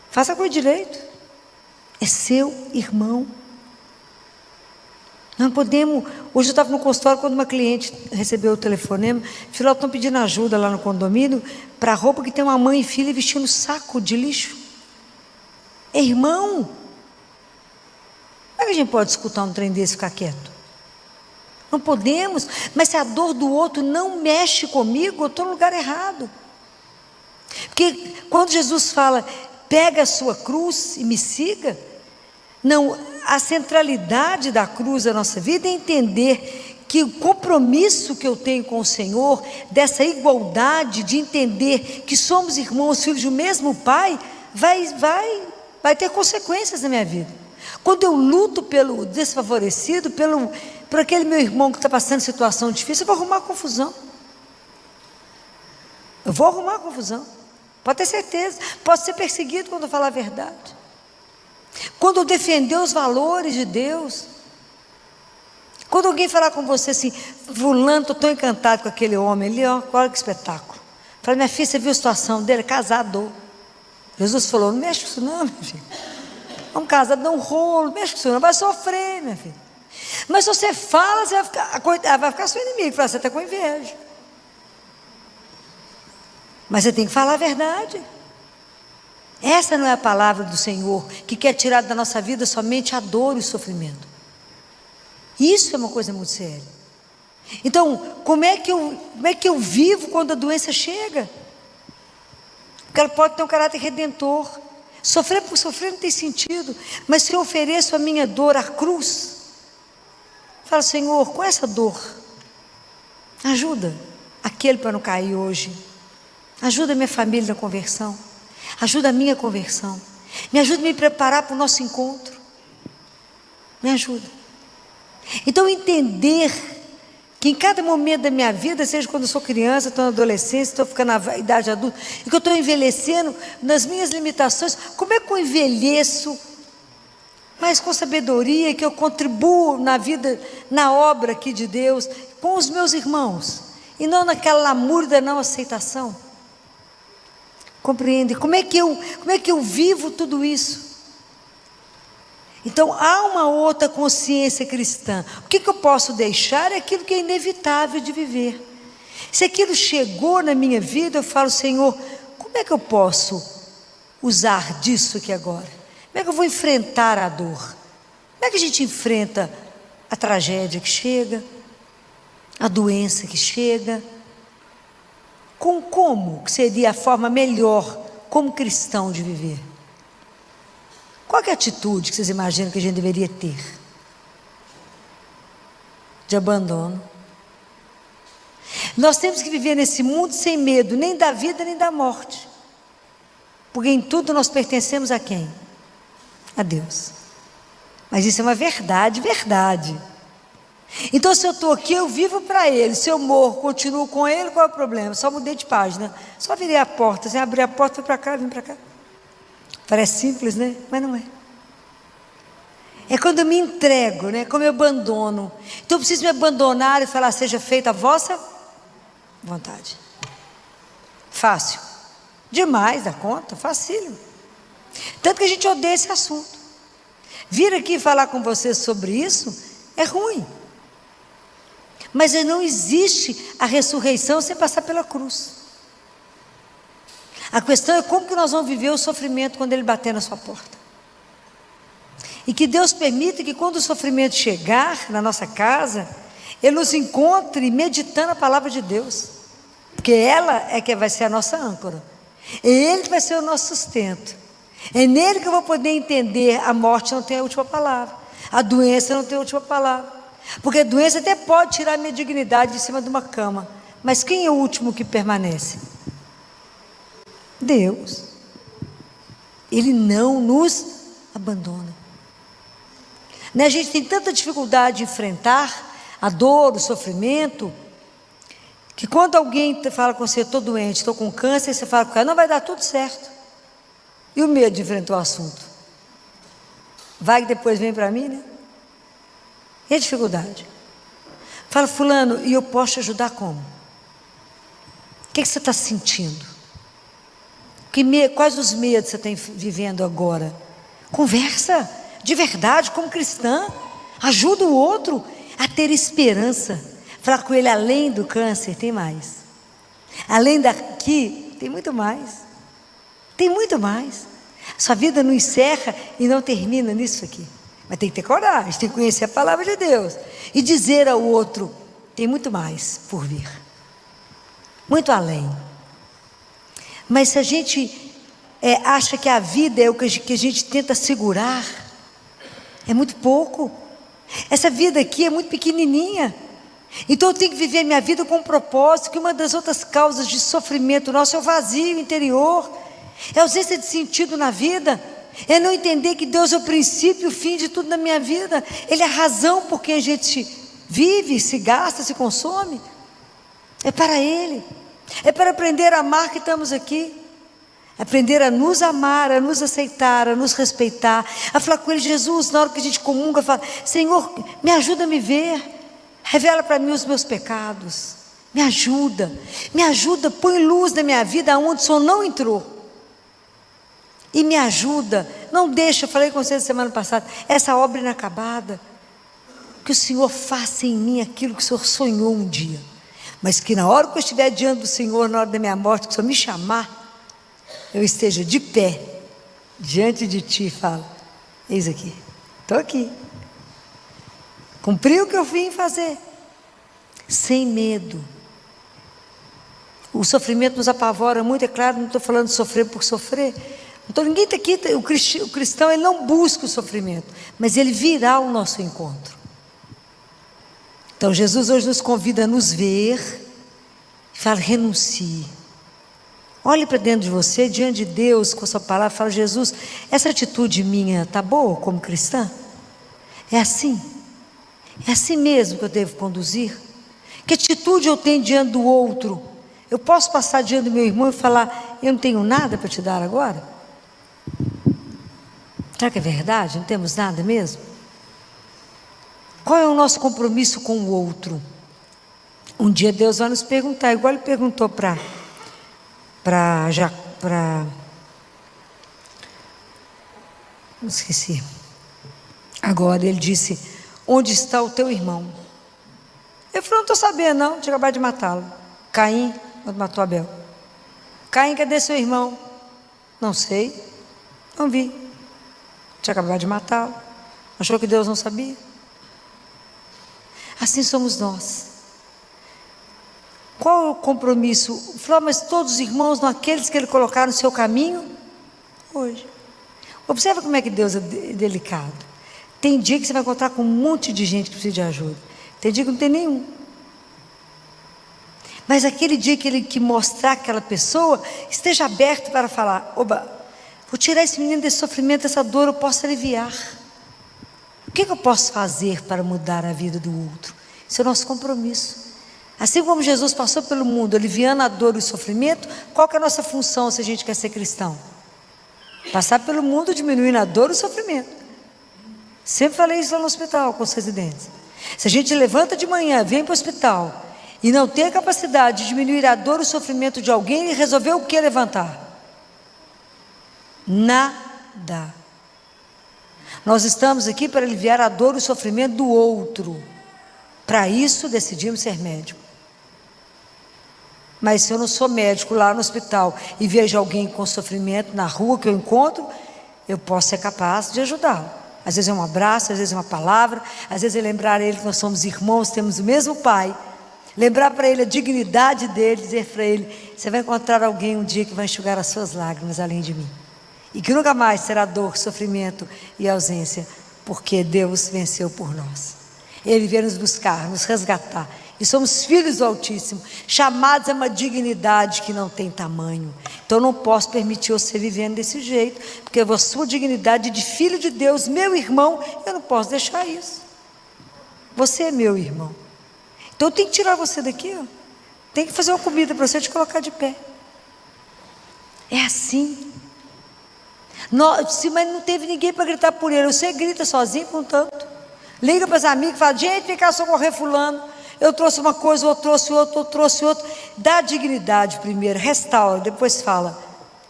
faça a coisa direito, é seu irmão. Não podemos. Hoje eu estava no consultório quando uma cliente recebeu o telefonema, falou, estão pedindo ajuda lá no condomínio para a roupa que tem uma mãe e filha vestindo saco de lixo. É irmão. Como é que a gente pode escutar um trem desse e ficar quieto? Não podemos. Mas se a dor do outro não mexe comigo, eu estou no lugar errado. Porque quando Jesus fala, pega a sua cruz e me siga, não, a centralidade da cruz da nossa vida é entender que o compromisso que eu tenho com o Senhor, dessa igualdade, de entender que somos irmãos, filhos do mesmo Pai, vai ter consequências na minha vida. Quando eu luto pelo desfavorecido, por aquele meu irmão que está passando situação difícil, eu vou arrumar confusão. Pode ter certeza. Posso ser perseguido quando eu falar a verdade. Quando eu defender os valores de Deus. Quando alguém falar com você assim, fulano, estou tão encantado com aquele homem ali, ó, olha que espetáculo. Falei, minha filha, você viu a situação dele? Casado. Jesus falou, não mexe com isso não, minha filha. Vamos casar, dá um rolo, não mexe com isso não, vai sofrer, minha filha. Mas se você fala, você vai ficar seu inimigo, você está com inveja. Mas você tem que falar a verdade. Essa não é a palavra do Senhor, que quer tirar da nossa vida somente a dor e o sofrimento. Isso é uma coisa muito séria. Então, como é que eu vivo quando a doença chega? Porque ela pode ter um caráter redentor. Sofrer por sofrer não tem sentido. Mas se eu ofereço a minha dor à cruz, falo, Senhor, com essa dor, ajuda aquele para não cair hoje. Ajuda a minha família na conversão. Ajuda a minha conversão. Me ajuda a me preparar para o nosso encontro. Me ajuda. Então entender que em cada momento da minha vida, seja quando eu sou criança, estou na adolescência, estou ficando na idade adulta, e que eu estou envelhecendo nas minhas limitações, como é que eu envelheço mas com sabedoria, que eu contribuo na vida, na obra aqui de Deus, com os meus irmãos, e não naquela lamúria da não aceitação? Compreende? Como é que eu vivo tudo isso? Então há uma outra consciência cristã. O que eu posso deixar é aquilo que é inevitável de viver. Se aquilo chegou na minha vida, eu falo, Senhor, como é que eu posso usar disso aqui agora? Como é que eu vou enfrentar a dor? Como é que a gente enfrenta a tragédia que chega, a doença que chega? Como seria a forma melhor, como cristão, de viver? Qual é a atitude que vocês imaginam que a gente deveria ter? De abandono. Nós temos que viver nesse mundo sem medo, nem da vida nem da morte. Porque em tudo nós pertencemos a quem? A Deus. Mas isso é uma verdade, verdade. Então, se eu estou aqui, eu vivo para Ele. Se eu morro, continuo com Ele, qual é o problema? Só mudei de página. Só virei a porta, assim, abri a porta, fui para cá, vim para cá. Parece simples, né? Mas não é. É quando eu me entrego, né? Como eu abandono. Então eu preciso me abandonar e falar: seja feita a vossa vontade. Fácil. Demais da conta, facílimo. Tanto que a gente odeia esse assunto. Vir aqui falar com vocês sobre isso é ruim. Mas não existe a ressurreição sem passar pela cruz. A questão é como que nós vamos viver o sofrimento quando ele bater na sua porta. E que Deus permita que quando o sofrimento chegar na nossa casa, Ele nos encontre meditando a palavra de Deus. Porque ela é que vai ser a nossa âncora. É Ele que vai ser o nosso sustento. É nele que eu vou poder entender: a morte não tem a última palavra. A doença não tem a última palavra. Porque a doença até pode tirar a minha dignidade de cima de uma cama. Mas quem é o último que permanece? Deus. Ele não nos abandona. A gente tem tanta dificuldade de enfrentar a dor, o sofrimento, que quando alguém fala com você: estou doente, estou com câncer, você fala com o cara: não, vai dar tudo certo. E o medo de enfrentar o assunto? Vai que depois vem para mim, né? E a dificuldade? Fala: fulano, e eu posso te ajudar como? O que você está sentindo? Quais os medos você tem vivendo agora? Conversa de verdade, como cristã. Ajuda o outro a ter esperança. Falar com ele: além do câncer, tem mais. Além daqui, tem muito mais. Tem muito mais. Sua vida não encerra e não termina nisso aqui. Mas tem que ter coragem, tem que conhecer a palavra de Deus. E dizer ao outro: tem muito mais por vir. Muito além. Mas se a gente acha que a vida é o que a gente tenta segurar, é muito pouco. Essa vida aqui é muito pequenininha. Então eu tenho que viver minha vida com um propósito. Que uma das outras causas de sofrimento nosso é o vazio interior, é a ausência de sentido na vida, é não entender que Deus é o princípio e o fim de tudo na minha vida. Ele é a razão por que a gente vive, se gasta, se consome. É para Ele. É para aprender a amar que estamos aqui. Aprender a nos amar, a nos aceitar, a nos respeitar, a falar com Ele: Jesus, na hora que a gente comunga, fala: Senhor, me ajuda a me ver, revela para mim os meus pecados, me ajuda, põe luz na minha vida onde o Senhor não entrou, e me ajuda, não deixa, eu falei com vocês semana passada, essa obra inacabada, que o Senhor faça em mim aquilo que o Senhor sonhou um dia, mas que na hora que eu estiver diante do Senhor, na hora da minha morte, que o Senhor me chamar, eu esteja de pé diante de Ti e falo: eis aqui, estou aqui, cumpri o que eu vim fazer, sem medo. O sofrimento nos apavora muito, é claro, não estou falando de sofrer por sofrer. Então ninguém está aqui, o cristão ele não busca o sofrimento, mas ele virá ao nosso encontro. Então Jesus hoje nos convida a nos ver e fala: renuncie. Olhe para dentro de você, diante de Deus, com a sua palavra, fala: Jesus, essa atitude minha está boa como cristã? É assim? É assim mesmo que eu devo conduzir? Que atitude eu tenho diante do outro? Eu posso passar diante do meu irmão e falar: eu não tenho nada para te dar agora? Será que é verdade? Não temos nada mesmo? Qual é o nosso compromisso com o outro? Um dia Deus vai nos perguntar, igual Ele perguntou esqueci. Agora Ele disse: onde está o teu irmão? Ele falou: não estou sabendo não, tinha acabado de matá-lo. Caim, quando matou Abel. Caim, cadê seu irmão? Não sei, não vi, tinha acabado de matá-lo. Achou que Deus não sabia? Assim somos nós. Qual é o compromisso? Falou: mas todos os irmãos, não aqueles que Ele colocar no seu caminho hoje. Observa como é que Deus é delicado. Tem dia que você vai encontrar com um monte de gente que precisa de ajuda, tem dia que não tem nenhum. Mas aquele dia que Ele que mostrar aquela pessoa, esteja aberto para falar: oba, Vou tirar esse menino desse sofrimento, essa dor eu posso aliviar. O que eu posso fazer para mudar a vida do outro? Esse é o nosso compromisso. Assim como Jesus passou pelo mundo aliviando a dor e o sofrimento, qual que é a nossa função se a gente quer ser cristão? Passar pelo mundo diminuindo a dor e o sofrimento. Sempre falei isso lá no hospital com os residentes. Se a gente levanta de manhã, vem para o hospital e não tem a capacidade de diminuir a dor e o sofrimento de alguém, ele resolveu o que levantar? Nada. Nós estamos aqui para aliviar a dor e o sofrimento do outro. Para isso decidimos ser médico. Mas se eu não sou médico lá no hospital e vejo alguém com sofrimento na rua que eu encontro, eu posso ser capaz de ajudá-lo. Às vezes é um abraço, às vezes é uma palavra, às vezes é lembrar a ele que nós somos irmãos, temos o mesmo pai. Lembrar para ele a dignidade dele, dizer para ele: você vai encontrar alguém um dia que vai enxugar as suas lágrimas além de mim. E que nunca mais será dor, sofrimento e ausência, porque Deus venceu por nós. Ele veio nos buscar, nos resgatar. E somos filhos do Altíssimo, chamados a uma dignidade que não tem tamanho. Então eu não posso permitir você vivendo desse jeito, porque a sua dignidade de filho de Deus, meu irmão, eu não posso deixar isso. Você é meu irmão. Então eu tenho que tirar você daqui, ó. Tem que fazer uma comida para você te colocar de pé. É assim. Mas não teve ninguém para gritar por ele. Você grita sozinho por um tanto. Liga para os amigos e fala: gente, vem cá socorrer fulano. Eu trouxe uma coisa, outro trouxe outro, outro trouxe outro. Dá dignidade primeiro, restaura, depois fala: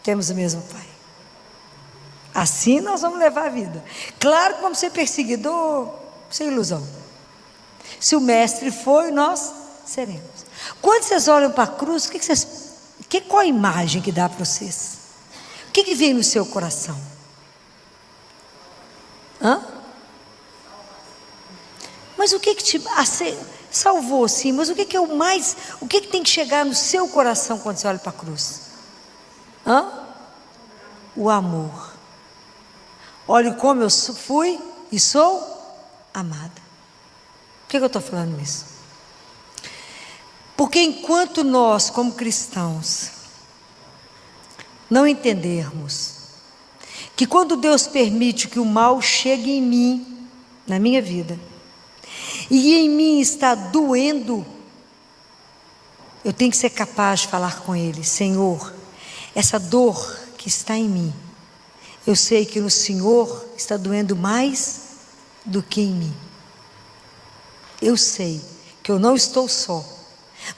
temos o mesmo Pai. Assim nós vamos levar a vida. Claro que vamos ser perseguidor, sem ilusão. Se o mestre foi, nós seremos. Quando vocês olham para a cruz, qual a imagem que dá para vocês? O que vem no seu coração? Mas o que te salvou, sim, mas o que é o mais, o que tem que chegar no seu coração quando você olha para a cruz? O amor. Olha como eu fui e sou amada. Por que eu estou falando isso? Porque enquanto nós, como cristãos, não entendermos que quando Deus permite que o mal chegue em mim, na minha vida, e em mim está doendo, eu tenho que ser capaz de falar com Ele: Senhor, essa dor que está em mim, eu sei que no Senhor está doendo mais do que em mim. Eu sei que eu não estou só,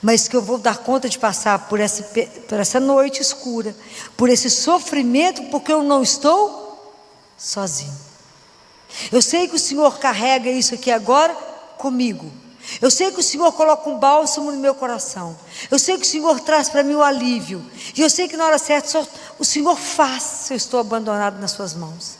mas que eu vou dar conta de passar por essa noite escura, por esse sofrimento, porque eu não estou sozinho. Eu sei que o Senhor carrega isso aqui agora comigo. Eu sei que o Senhor coloca um bálsamo no meu coração. Eu sei que o Senhor traz para mim o alívio. E eu sei que na hora certa o Senhor faz se eu estou abandonado nas suas mãos.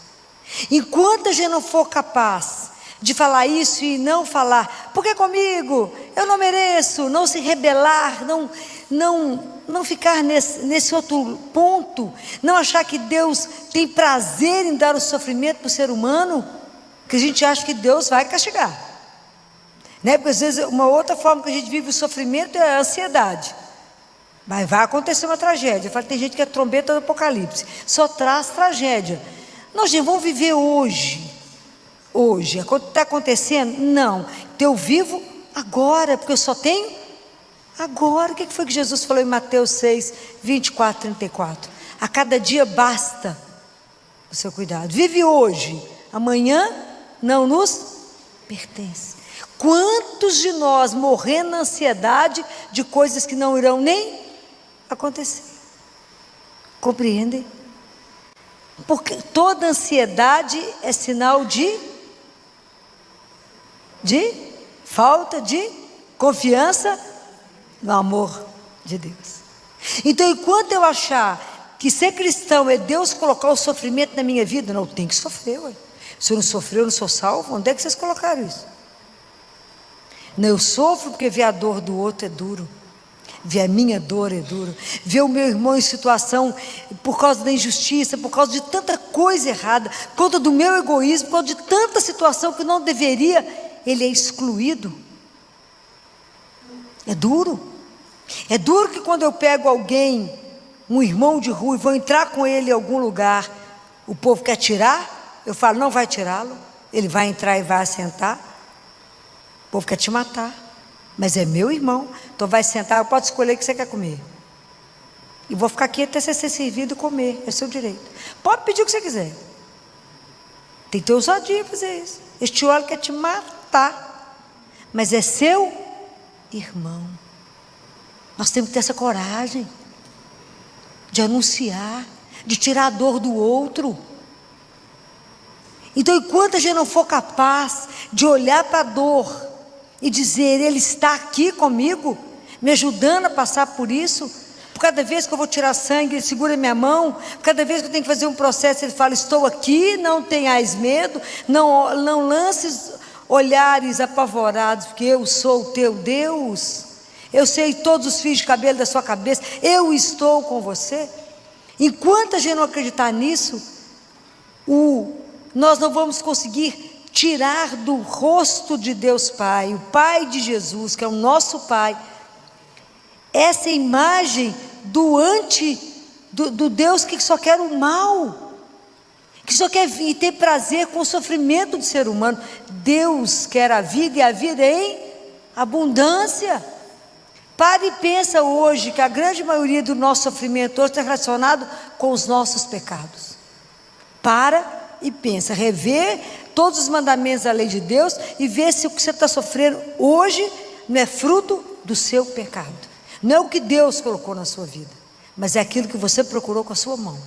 Enquanto a gente não for capaz de falar isso e não falar: porque comigo? Eu não mereço. Não se rebelar, não ficar nesse outro ponto, não achar que Deus tem prazer em dar o sofrimento para o ser humano, que a gente acha que Deus vai castigar. Porque às vezes uma outra forma que a gente vive o sofrimento é a ansiedade. Mas vai acontecer uma tragédia. Eu falo, tem gente que é trombeta do apocalipse, só traz tragédia. Nós já vamos viver hoje. Hoje, está acontecendo? Não. Eu vivo agora, porque eu só tenho agora. O que foi que Jesus falou em Mateus 6, 24, 34? A cada dia basta o seu cuidado. Vive hoje, amanhã não nos pertence. Quantos de nós morrendo na ansiedade de coisas que não irão nem acontecer? Compreendem? Porque toda ansiedade é sinal de falta de confiança no amor de Deus. Então, enquanto eu achar que ser cristão é Deus colocar o sofrimento na minha vida, não, tem que sofrer, ué. Se eu não sofrer, eu não sou salvo. Onde é que vocês colocaram isso? Não, eu sofro porque ver a dor do outro é duro, ver a minha dor é duro, ver o meu irmão em situação por causa da injustiça, por causa de tanta coisa errada, por causa do meu egoísmo, por causa de tanta situação que não deveria, ele é excluído. É duro. É duro que quando eu pego alguém, um irmão de rua, e vou entrar com ele em algum lugar, O povo quer tirar, eu falo, não vai tirá-lo. Ele vai entrar e vai assentar. O povo quer te matar, mas é meu irmão. Então vai sentar, pode escolher o que você quer comer. E vou ficar aqui até você ser servido e comer, é seu direito. Pode pedir o que você quiser. Tem que ter ousadia fazer isso. Este óleo quer te matar, mas é seu irmão. Nós temos que ter essa coragem de anunciar, de tirar a dor do outro. Então, enquanto a gente não for capaz de olhar para a dor e dizer, Ele está aqui comigo, me ajudando a passar por isso, por cada vez que eu vou tirar sangue, Ele segura minha mão, por cada vez que eu tenho que fazer um processo, Ele fala, estou aqui, não tenhais medo, não lances olhares apavorados, porque eu sou o teu Deus, eu sei todos os fios de cabelo da sua cabeça, eu estou com você. Enquanto a gente não acreditar nisso, nós não vamos conseguir tirar do rosto de Deus Pai, o Pai de Jesus, que é o nosso Pai, essa imagem do Deus que só quer o mal, que só quer ter prazer com o sofrimento do ser humano. Deus quer a vida e a vida em abundância. Pare e pensa hoje que a grande maioria do nosso sofrimento hoje está relacionado com os nossos pecados. Para e pensa, rever todos os mandamentos da lei de Deus e ver se o que você está sofrendo hoje não é fruto do seu pecado. Não é o que Deus colocou na sua vida, mas é aquilo que você procurou com a sua mão.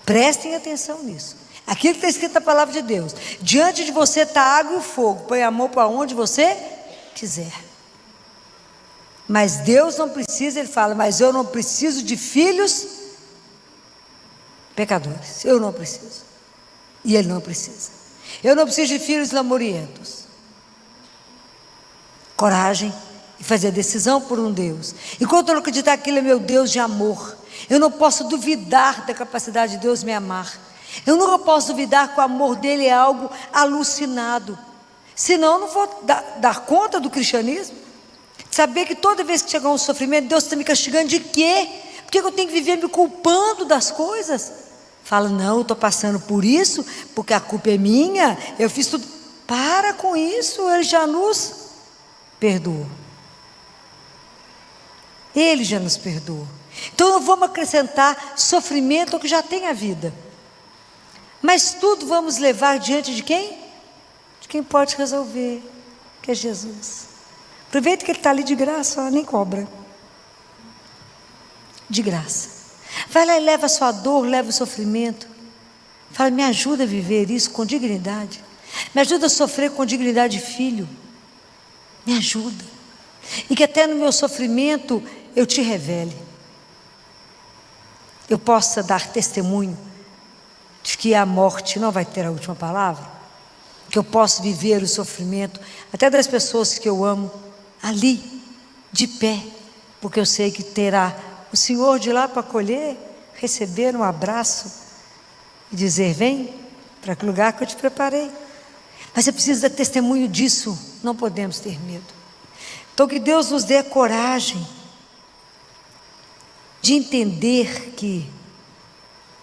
Prestem atenção nisso. Aquilo que está escrito na palavra de Deus. Diante de você está a água e o fogo. Põe a mão para onde você quiser. Mas Deus não precisa, Ele fala, mas eu não preciso de filhos pecadores. Eu não preciso. E Ele não precisa. Eu não preciso de filhos lamurientos. Coragem e fazer a decisão por um Deus. Enquanto eu não acreditar que Ele é meu Deus de amor, eu não posso duvidar da capacidade de Deus me amar. Eu nunca posso duvidar que o amor dEle é algo alucinado. Senão eu não vou dar conta do cristianismo. Saber que toda vez que chegar um sofrimento, Deus está me castigando de quê? Por que eu tenho que viver me culpando das coisas? Fala, não, eu estou passando por isso, porque a culpa é minha, eu fiz tudo. Para com isso, Ele já nos perdoou. Ele já nos perdoou. Então não vamos acrescentar sofrimento ao que já tem a vida. Mas tudo vamos levar diante de quem? De quem pode resolver, que é Jesus. Aproveita que Ele está ali de graça, ó, nem cobra. De graça. Vai lá e leva a sua dor, leva o sofrimento. Fala, me ajuda a viver isso com dignidade. Me ajuda a sofrer com dignidade de filho. Me ajuda. E que até no meu sofrimento eu te revele. Eu possa dar testemunho de que a morte não vai ter a última palavra. Que eu possa viver o sofrimento, até das pessoas que eu amo, ali, de pé, porque eu sei que terá o Senhor de lá para acolher, receber um abraço e dizer, vem para aquele lugar que eu te preparei. Mas eu preciso dar testemunho disso, não podemos ter medo. Então que Deus nos dê a coragem de entender que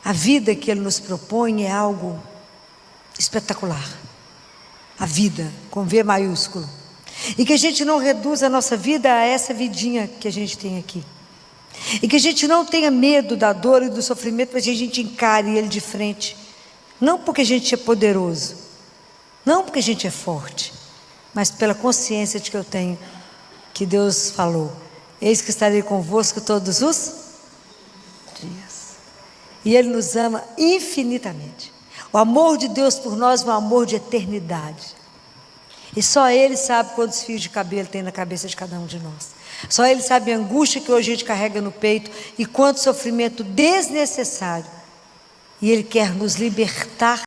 a vida que Ele nos propõe é algo espetacular. A vida, com V maiúsculo. E que a gente não reduza a nossa vida a essa vidinha que a gente tem aqui. E que a gente não tenha medo da dor e do sofrimento, mas que a gente encare ele de frente. Não porque a gente é poderoso, não porque a gente é forte, mas pela consciência de que eu tenho, que Deus falou, eis que estarei convosco todos os dias. E Ele nos ama infinitamente. O amor de Deus por nós é um amor de eternidade. E só Ele sabe quantos fios de cabelo tem na cabeça de cada um de nós. Só Ele sabe a angústia que hoje a gente carrega no peito e quanto sofrimento desnecessário. E Ele quer nos libertar